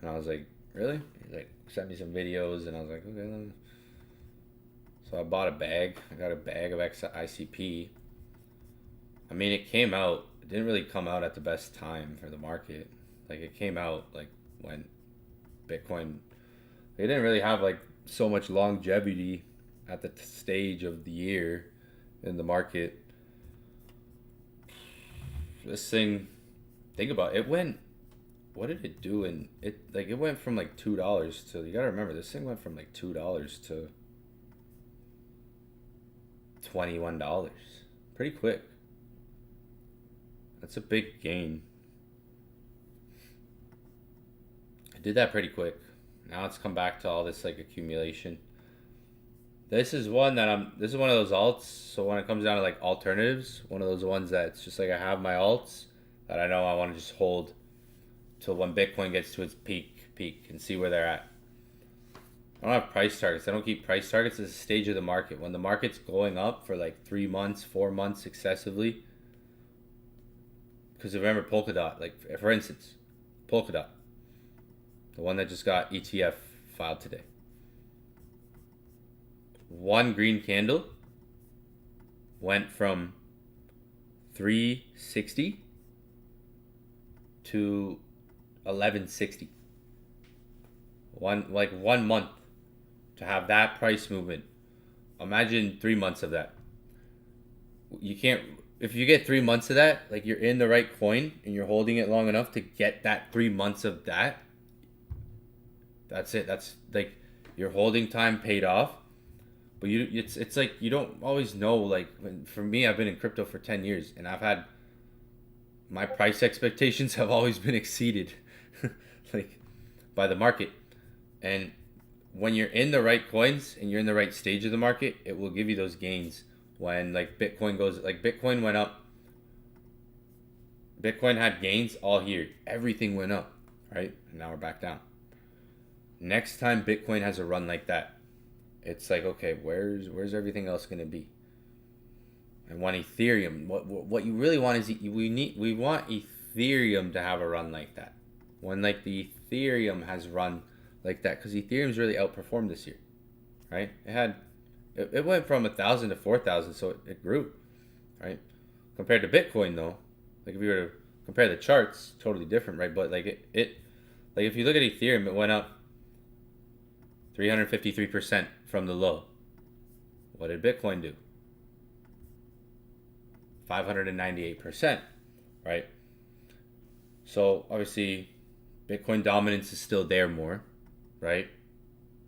and I was like, really? He's like, sent me some videos, and I was like, okay. So I bought a bag. I got a bag of ICP. I mean, it came out. It didn't really come out at the best time for the market. Like, it came out like when Bitcoin. They didn't really have like so much longevity at the stage of the year in the market. This thing, think about it. It went. What did it do? And it went from like $2 to. You gotta remember, this thing went from like $2 to $21. Pretty quick. That's a big gain. I did that pretty quick. Now it's come back to all this like accumulation. This is one of those alts. So when it comes down to like alternatives, one of those ones that's just like I have my alts that I know I want to just hold till when Bitcoin gets to its peak and see where they're at. I don't have price targets. I don't keep price targets. It's the stage of the market. When the market's going up for like 3 months, 4 months successively. Because remember Polkadot, like for instance, Polkadot, the one that just got ETF filed today. One green candle went from 360 to 1160. 1 month to have that price movement. Imagine 3 months of that. You can't, if you get 3 months of that, like you're in the right coin and you're holding it long enough to get that 3 months of that. That's it. That's like your holding time paid off. But it's like you don't always know. Like for me, I've been in crypto for 10 years and I've had my price expectations have always been exceeded like by the market. And when you're in the right coins and you're in the right stage of the market, it will give you those gains. When like Bitcoin goes, like Bitcoin went up, Bitcoin had gains all here. Everything went up, right? And now we're back down. Next time Bitcoin has a run like that, it's like, okay, where's everything else going to be? And when Ethereum, what you really want is we want Ethereum to have a run like that. When like the Ethereum has run like that, because Ethereum's really outperformed this year, right? It went from 1,000 to 4,000, so it grew, right? Compared to Bitcoin though, like if you were to compare the charts, totally different, right? But like it like if you look at Ethereum, it went up 353% from the low. What did Bitcoin do? 598%, right? So obviously Bitcoin dominance is still there more, right?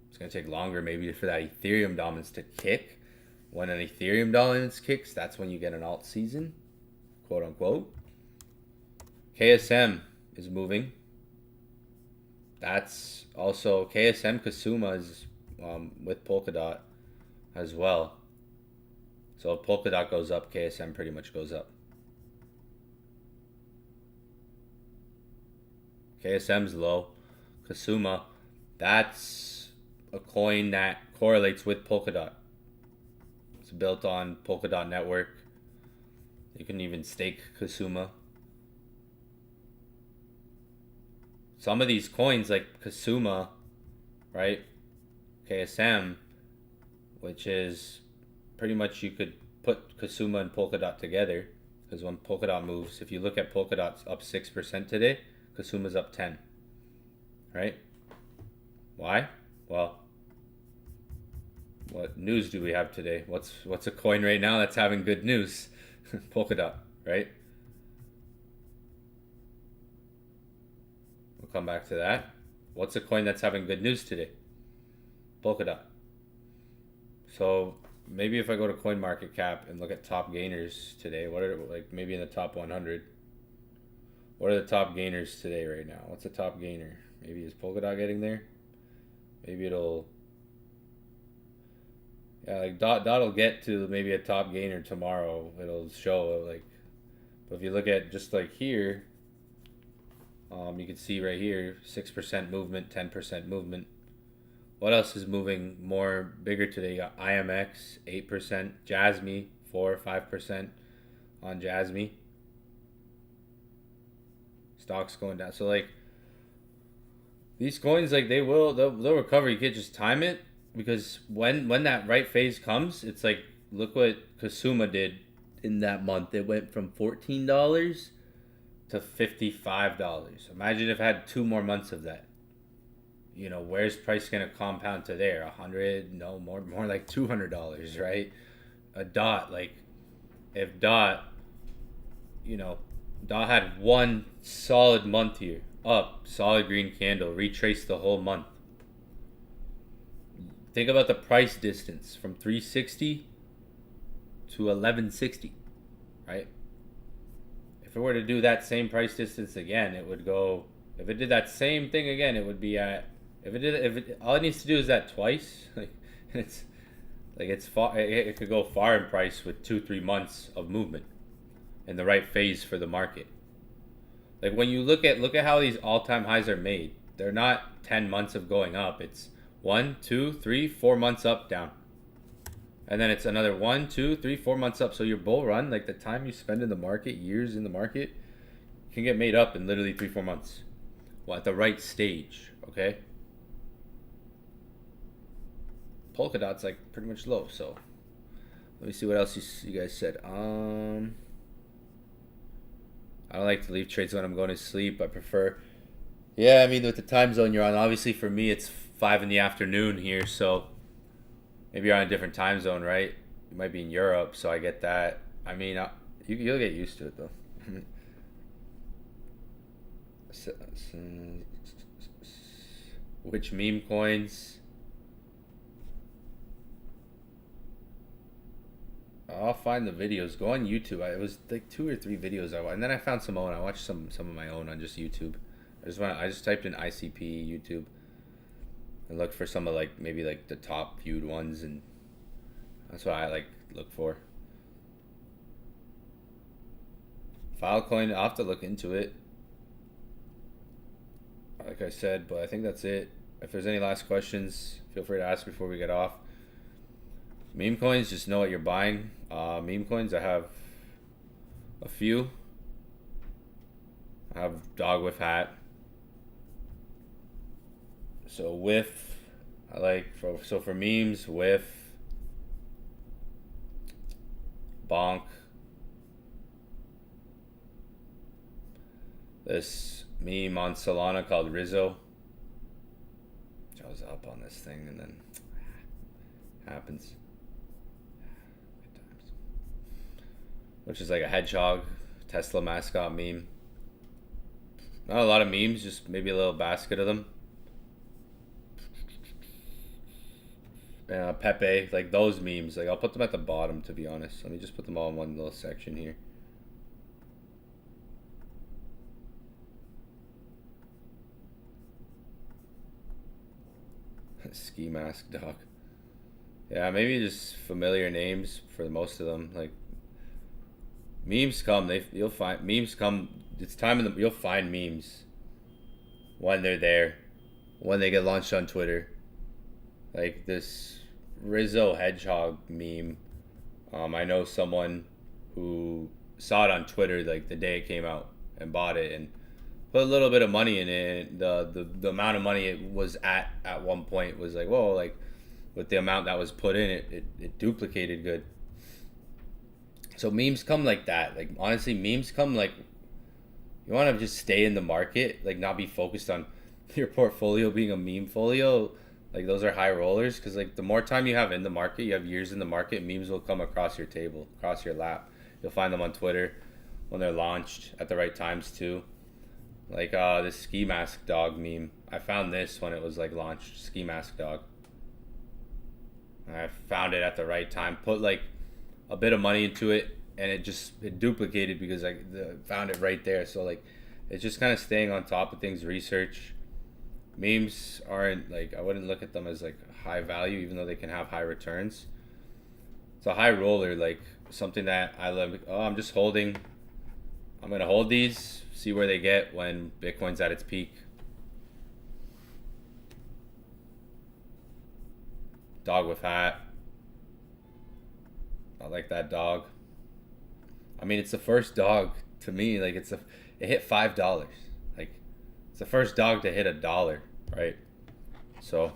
It's going to take longer maybe for that Ethereum dominance to kick. When an Ethereum dominance kicks, that's when you get an alt season, quote unquote. KSM is moving. That's also KSM Kasuma is with Polkadot as well. So if Polkadot goes up, KSM pretty much goes up. KSM's low. Kasuma, that's a coin that correlates with Polkadot. It's built on Polkadot network. You can even stake Kasuma. Some of these coins like Kasuma, right? KSM, which is pretty much you could put Kasuma and Polkadot together, because when Polkadot moves, if you look at Polkadot's up 6% today, Kasuma's up 10, right? Why? Well, what news do we have today? What's a coin right now that's having good news? Polkadot, right? We'll come back to that. What's a coin that's having good news today? Polkadot. So maybe if I go to CoinMarketCap and look at top gainers today, what are like maybe in the top 100? What are the top gainers today right now? What's the top gainer? Maybe is Polkadot getting there? Maybe it'll. Yeah, like Dot'll get to maybe a top gainer tomorrow. It'll show like, but if you look at just like here, you can see right here 6% movement, 10% movement. What else is moving more bigger today? You got IMX 8%, Jasmy 4-5% on Jasmy. Stocks going down. So like these coins, like they'll recover. You can't just time it, because when that right phase comes, it's like look what Kasuma did in that month. It went from $14 to $55. Imagine if I had 2 more months of that. You know, where's price gonna compound to there? 100? No, more like $200, right? A Dot, like if Dot, you know, Dot had one solid month here, up, solid green candle, retraced the whole month. Think about the price distance from 360 to 1160, right? If it were to do that same price distance again, it would go. If it did that same thing again, it would be at. All it needs to do is that twice. Like it's far. It could go far in price with 2-3 months of movement in the right phase for the market. Like when you look at how these all-time highs are made, they're not 10 months of going up. It's 1, 2, 3, 4 months up, down, and then it's another 1, 2, 3, 4 months up. So your bull run, like the time you spend in the market, years in the market, can get made up in literally 3-4 months. Well, at the right stage, okay. Polkadot's like pretty much low. So let me see what else you guys said. I don't like to leave trades when I'm going to sleep. I prefer. Yeah, I mean, with the time zone you're on, obviously for me it's 5 in the afternoon here, so maybe you're on a different time zone, right? You might be in Europe, so I get that. I mean, you'll get used to it though. Which meme coins? I'll find the videos. Go on YouTube. It was like 2 or 3 videos and then I found some own. I watched some of my own on just YouTube. I just typed in ICP YouTube and looked for some of like maybe like the top viewed ones, and that's what I like look for. Filecoin, I'll have to look into it. Like I said, but I think that's it. If there's any last questions, feel free to ask before we get off. Meme coins, just know what you're buying. Meme coins, I have a few. I have dog with hat. So whiff, I like for memes, whiff, bonk. This meme on Solana called Rizzo. I was up on this thing and then happens. Good times. Which is like a hedgehog, Tesla mascot meme. Not a lot of memes, just maybe a little basket of them. Pepe, like those memes, like I'll put them at the bottom, to be honest. Let me just put them all in one little section here. Ski mask dog. Yeah, maybe just familiar names for most of them. Like memes come, you'll find memes come. It's time in the you'll find memes when they're there, when they get launched on Twitter. Like this Rizzo hedgehog meme. I know someone who saw it on Twitter like the day it came out and bought it and put a little bit of money in it. The amount of money it was at one point was like, whoa, like with the amount that was put in it duplicated good. So memes come like that. Like honestly, memes come like you want to just stay in the market, like not be focused on your portfolio being a meme folio. Like those are high rollers because like the more time you have in the market, you have years in the market, memes will come across your table, across your lap. You'll find them on Twitter when they're launched at the right times too. Like this ski mask dog meme. I found this when it was like launched, ski mask dog. I found it at the right time. Put like a bit of money into it, and it duplicated because I found it right there. So like, it's just kind of staying on top of things. Research. Memes aren't like I wouldn't look at them as like high value, even though they can have high returns. It's a high roller, like something that I love. Oh, I'm just holding. I'm gonna hold these, see where they get when Bitcoin's at its peak. Dog with hat. I like that dog. I mean, it's the first dog to me. Like it hit $5. Like it's the first dog to hit $1, right? So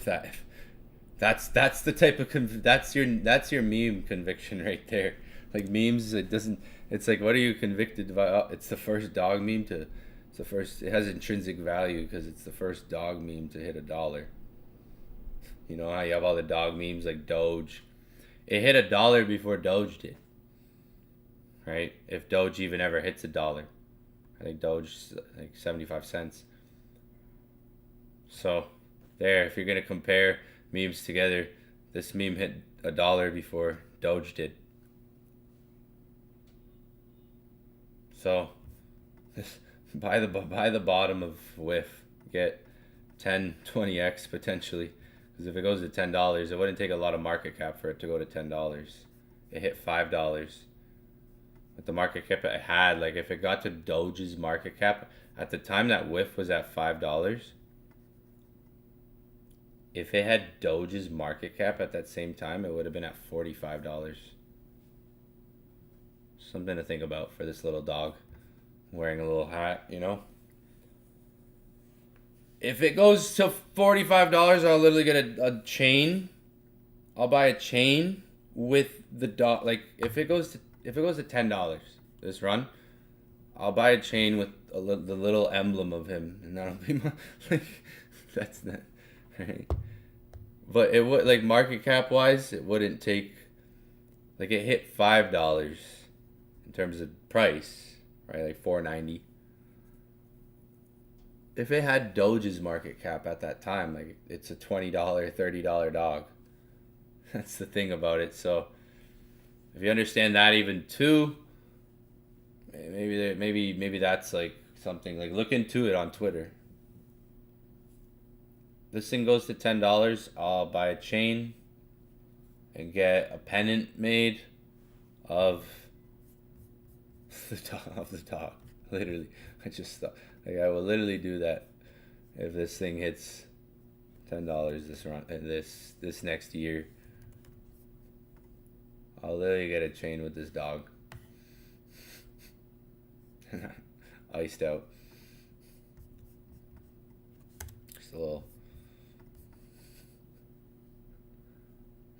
that's the type of that's your meme conviction right there. Like memes, it's like what are you convicted by? Oh, it's the first dog meme to. It's the first. It has intrinsic value because it's the first dog meme to hit $1. You know how you have all the dog memes like Doge. It hit $1 before Doge did. Right? If Doge even ever hits $1. I think Doge's like 75 cents. So, there, if you're going to compare memes together, this meme hit $1 before Doge did. So, buy the bottom of whiff. Get 10, 20x potentially. Because if it goes to $10, it wouldn't take a lot of market cap for it to go to $10. It hit $5. With the market cap it had, like if it got to Doge's market cap, at the time that whiff was at $5, if it had Doge's market cap at that same time, it would have been at $45. Something to think about for this little dog wearing a little hat, you know? If it goes to $45, I'll literally get a chain. I'll buy a chain with the dog. Like if it goes to $10 this run, I'll buy a chain with the little emblem of him, and that'll be my like. That's not right. But it would like market cap wise, it wouldn't take. Like it hit $5 in terms of price, right? Like $4.90. If it had Doge's market cap at that time, like it's a $20, $30 dog. That's the thing about it. So if you understand that even too, maybe that's like something like look into it on Twitter. This thing goes to $10, I'll buy a chain and get a pennant made of the dog. Literally, I just thought. Like I will literally do that if this thing hits $10 this next year. I'll literally get a chain with this dog. Iced out. Just a little.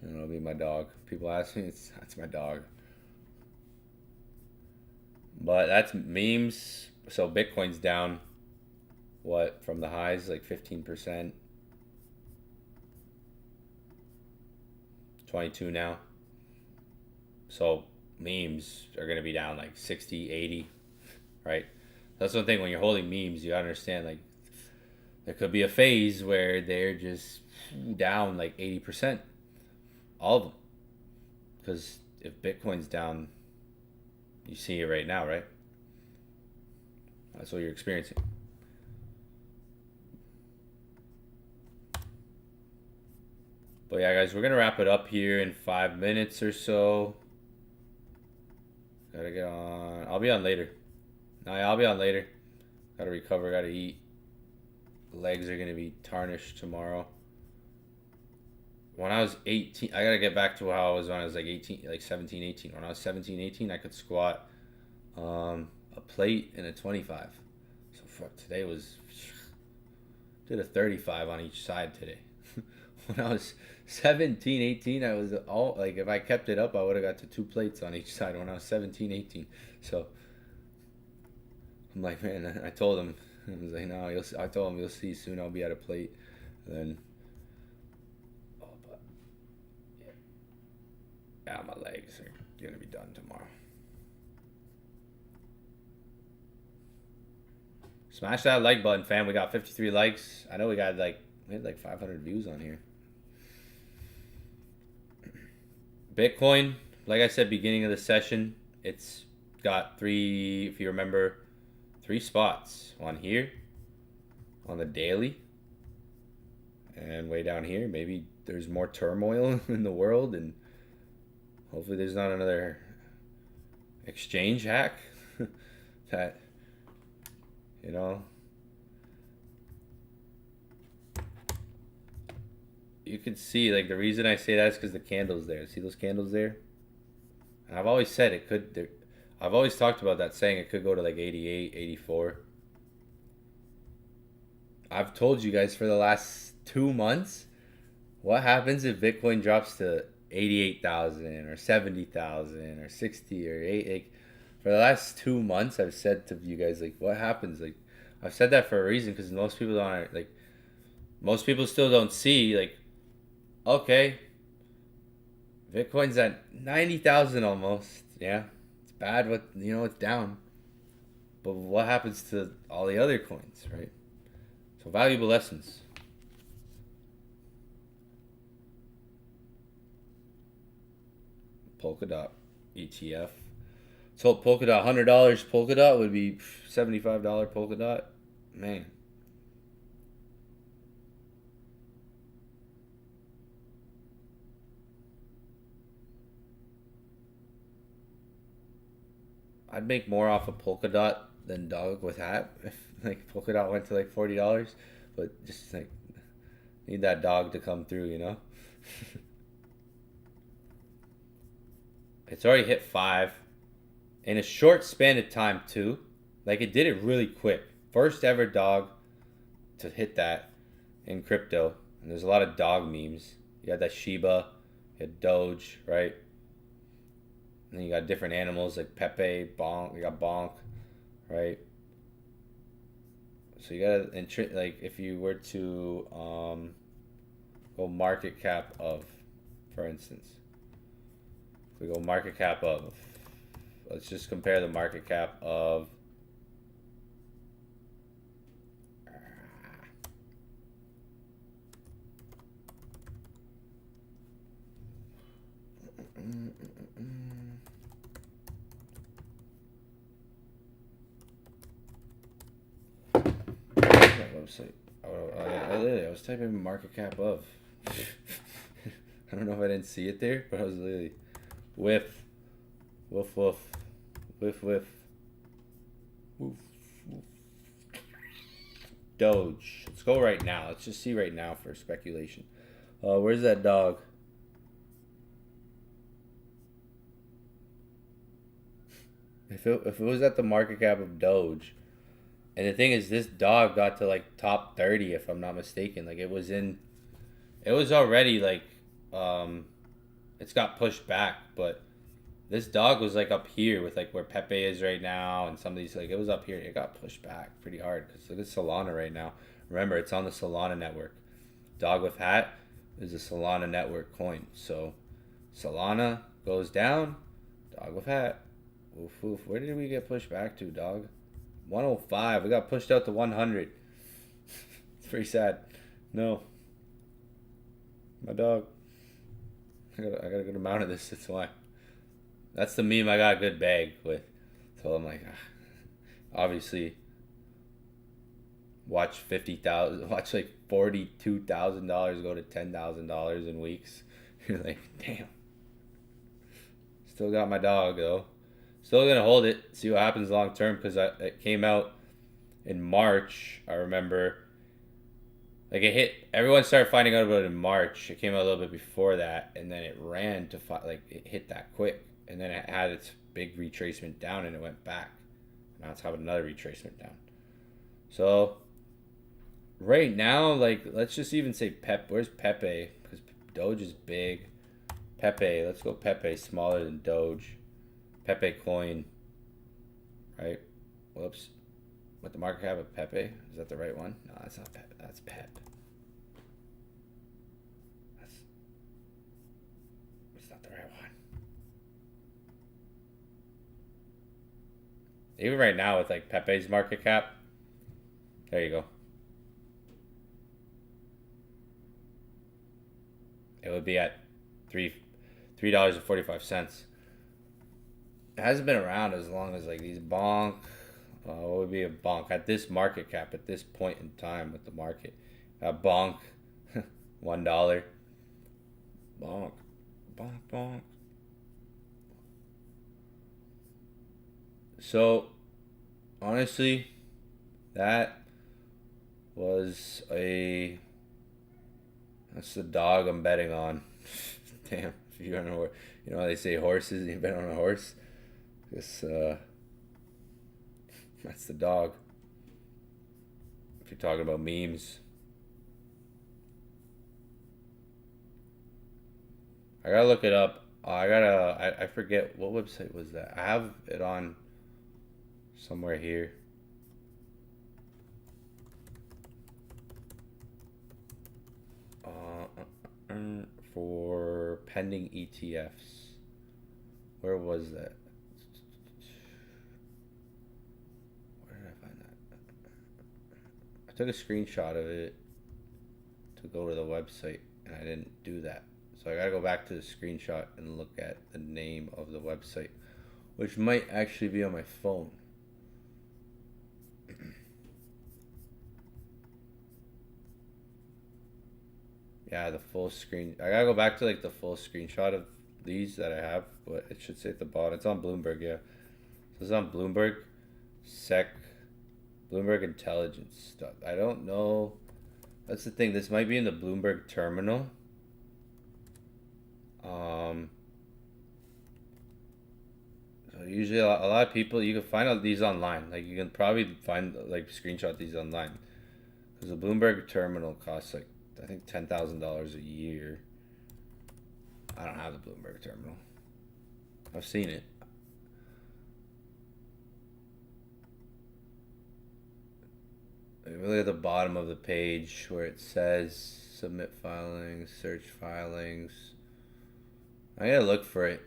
And it'll be my dog. People ask me, that's my dog. But that's memes. So Bitcoin's down, what, from the highs, like 15%. 22 now. So memes are going to be down like 60, 80, right? That's one thing when you're holding memes, you understand like there could be a phase where they're just down like 80%. All of them. Because if Bitcoin's down, you see it right now, right? That's what you're experiencing. But yeah, guys, we're gonna wrap it up here in 5 minutes or so. Gotta get on. I'll be on later. No, yeah, I'll be on later. Gotta recover. Gotta eat. Legs are gonna be tarnished tomorrow. When I was 18, I gotta get back to how I was when I was like 18, like 17, 18. When I was 17, 18, I could squat a plate and a 25. So fuck, today was, did a 35 on each side today. When I was 17, 18, I was all, like, if I kept it up, I would have got to 2 plates on each side when I was 17, 18. So I'm like, man, I told him, I was like, no, I told him, you'll see soon I'll be at a plate. And then, yeah, my legs are gonna be done tomorrow. Smash that like button, fam. We got 53 likes. I know we had like 500 views on here. Bitcoin, like I said, beginning of the session, it's got 3, if you remember, 3 spots. One here, on the daily, and way down here. Maybe there's more turmoil in the world, and hopefully there's not another exchange hack that, you know, you can see, like, the reason I say that is because the candle's there. See those candles there? And I've always said it could, I've always talked about that, saying it could go to like 88, 84. I've told you guys for the last 2 months, what happens if Bitcoin drops to 88,000 or 70,000 or 60 or 8? Like, for the last 2 months, I've said to you guys, like, what happens? Like, I've said that for a reason, because most people don't, like, most people still don't see, like, okay, Bitcoin's at 90,000 almost. Yeah, it's bad, but, you know, it's down. But what happens to all the other coins, right? So, valuable lessons. Polkadot ETF. So Polkadot, $100 Polkadot would be $75 Polkadot. Man. I'd make more off of Polkadot than dog with hat if like Polkadot went to like $40, but just like need that dog to come through, you know. It's already hit 5 in a short span of time too. Like, it did it really quick. First ever dog to hit that in crypto. And there's a lot of dog memes. You had that Shiba, you had Doge, right? And then you got different animals like Pepe, Bonk. You got Bonk, right? So you gotta like, if you were to go market cap of, for instance. If we go market cap of, let's just compare the market cap of that website. I was typing market cap of. I don't know if I didn't see it there, but I was literally whiff, woof, woof, whiff, whiff, woof, woof. Doge. Let's go right now. Let's just see right now for speculation. Where's that dog? If it was at the market cap of Doge, and the thing is, this dog got to like top 30, if I'm not mistaken. Like, it was already like, it's got pushed back, but this dog was like up here with like where Pepe is right now, and some of these, like, it was up here. It got pushed back pretty hard because look at Solana right now. Remember, it's on the Solana network. Dog with hat is a Solana network coin. So Solana goes down, dog with hat. Oof, oof. Where did we get pushed back to, dog? 105. We got pushed out to 100. It's pretty sad. No. My dog. I gotta go to mount of this. That's why. That's the meme I got a good bag with. So I'm like, obviously, watch 50,000, watch like $42,000 go to $10,000 in weeks. You're like, damn. Still got my dog though. Still gonna hold it, see what happens long term, because it came out in March. I remember, like it hit. Everyone started finding out about it in March. It came out a little bit before that, and then it ran to like it hit that quick, and then it had its big retracement down, and it went back. Now it's having another retracement down. So right now, like let's just even say Where's Pepe? Because Doge is big. Pepe, let's go Pepe, smaller than Doge. Pepe coin, right? Whoops. What the market cap of Pepe? Is that the right one? No, that's not Pep. That's Pep. That's not the right one. Even right now with like Pepe's market cap, there you go. It would be at $3.45. It hasn't been around as long as like these bonk. What would be a bonk at this market cap at this point in time with the market? Bonk, $1. Bonk, bonk, bonk. So, honestly, that was that's the dog I'm betting on. Damn, if you don't know, you know how they say horses, you bet on a horse. This that's the dog. If you're talking about memes, I gotta look it up. I forget what website was that. I have it on somewhere here. For pending ETFs. Where was that? Where did I find that? I took a screenshot of it to go to the website, and I didn't do that. So I gotta go back to the screenshot and look at the name of the website, which might actually be on my phone. Yeah, the full screen. I gotta go back to like the full screenshot of these that I have, but it should say at the bottom. It's on Bloomberg, yeah. So it's on Bloomberg, Bloomberg Intelligence stuff. I don't know. That's the thing. This might be in the Bloomberg terminal. So usually a lot of people, you can find out these online. Like you can probably find like screenshot these online, because the Bloomberg terminal costs like I think $10,000 a year. I don't have the Bloomberg terminal. I've seen it. Look at the bottom of the page where it says submit filings, search filings. I gotta look for it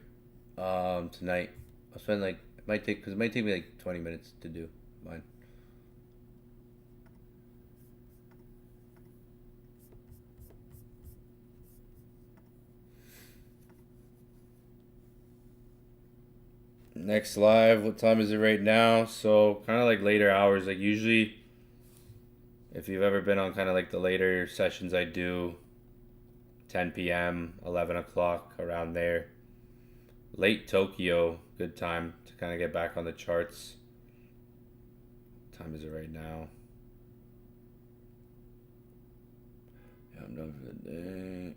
tonight. I'll spend like it might take me like 20 minutes to do mine. Next live, what time is it right now? So kind of like later hours, like usually if you've ever been on kind of like the later sessions I do, 10 p.m., 11 o'clock, around there. Late Tokyo, good time to kind of get back on the charts. What time is it right now? Yeah, I'm done for the day.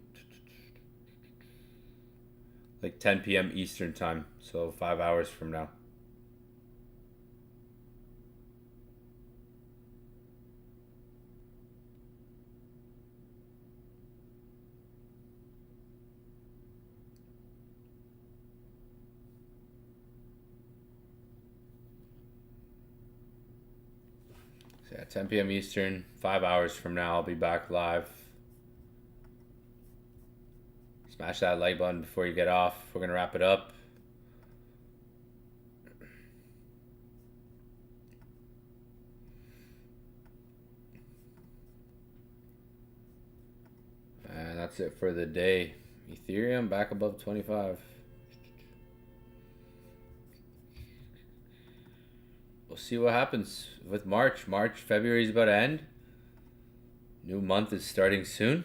Like 10 p.m. Eastern time, so 5 hours from now. So yeah, 10 p.m. Eastern, 5 hours from now, I'll be back live. Smash that like button before you get off. We're going to wrap it up. And that's it for the day. Ethereum back above 25. We'll see what happens with March. February is about to end. New month is starting soon.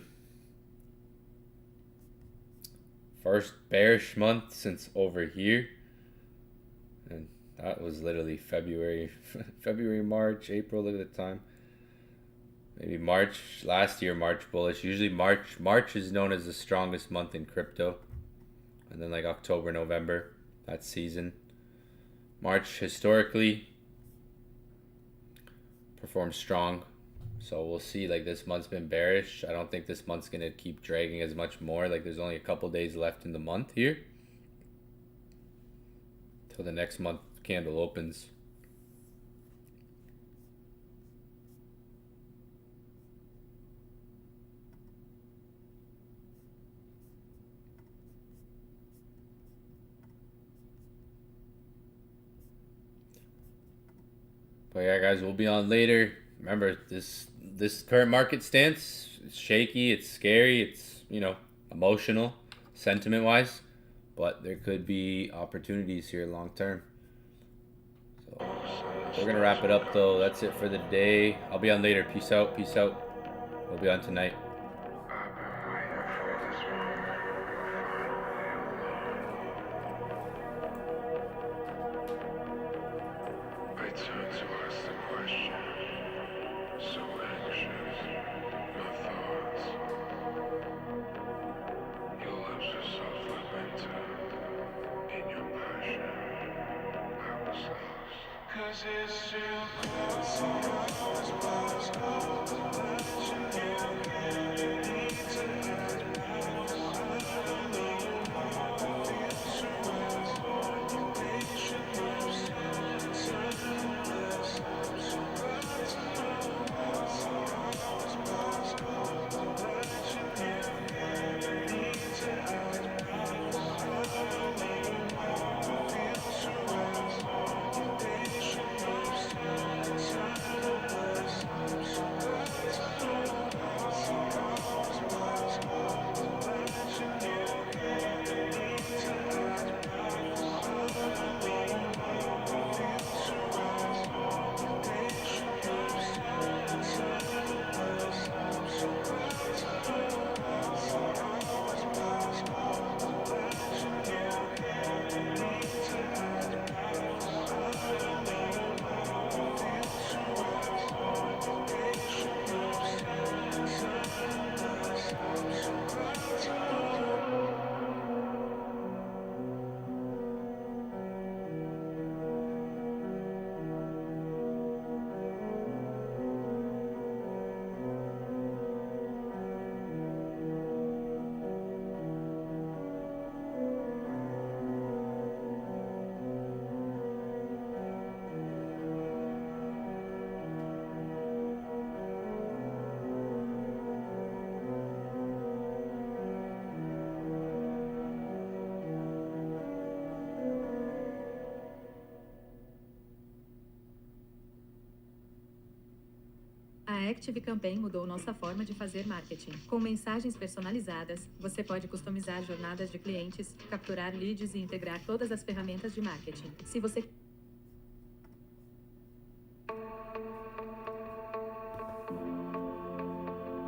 First bearish month since over here. And that was literally February, March, April, look at the time. Maybe March, last year, March bullish. Usually March is known as the strongest month in crypto. And then like October, November, that season. March historically performed strong. So we'll see. Like this month's been bearish. I don't think this month's going to keep dragging as much more. Like there's only a couple days left in the month here. Till the next month candle opens. But yeah, guys, we'll be on later. Remember, this current market stance, it's shaky, it's scary, it's, you know, emotional, sentiment-wise. But there could be opportunities here long term. So we're going to wrap it up, though. That's it for the day. I'll be on later. Peace out. Peace out. We'll be on tonight. I turn to ask the question, so anxious, my thoughts. Your lips are soft like winter, in your passion, I was lost. 'Cause it's too close, A Active Campaign mudou nossa forma de fazer marketing. Com mensagens personalizadas, você pode customizar jornadas de clientes, capturar leads e integrar todas as ferramentas de marketing. Se você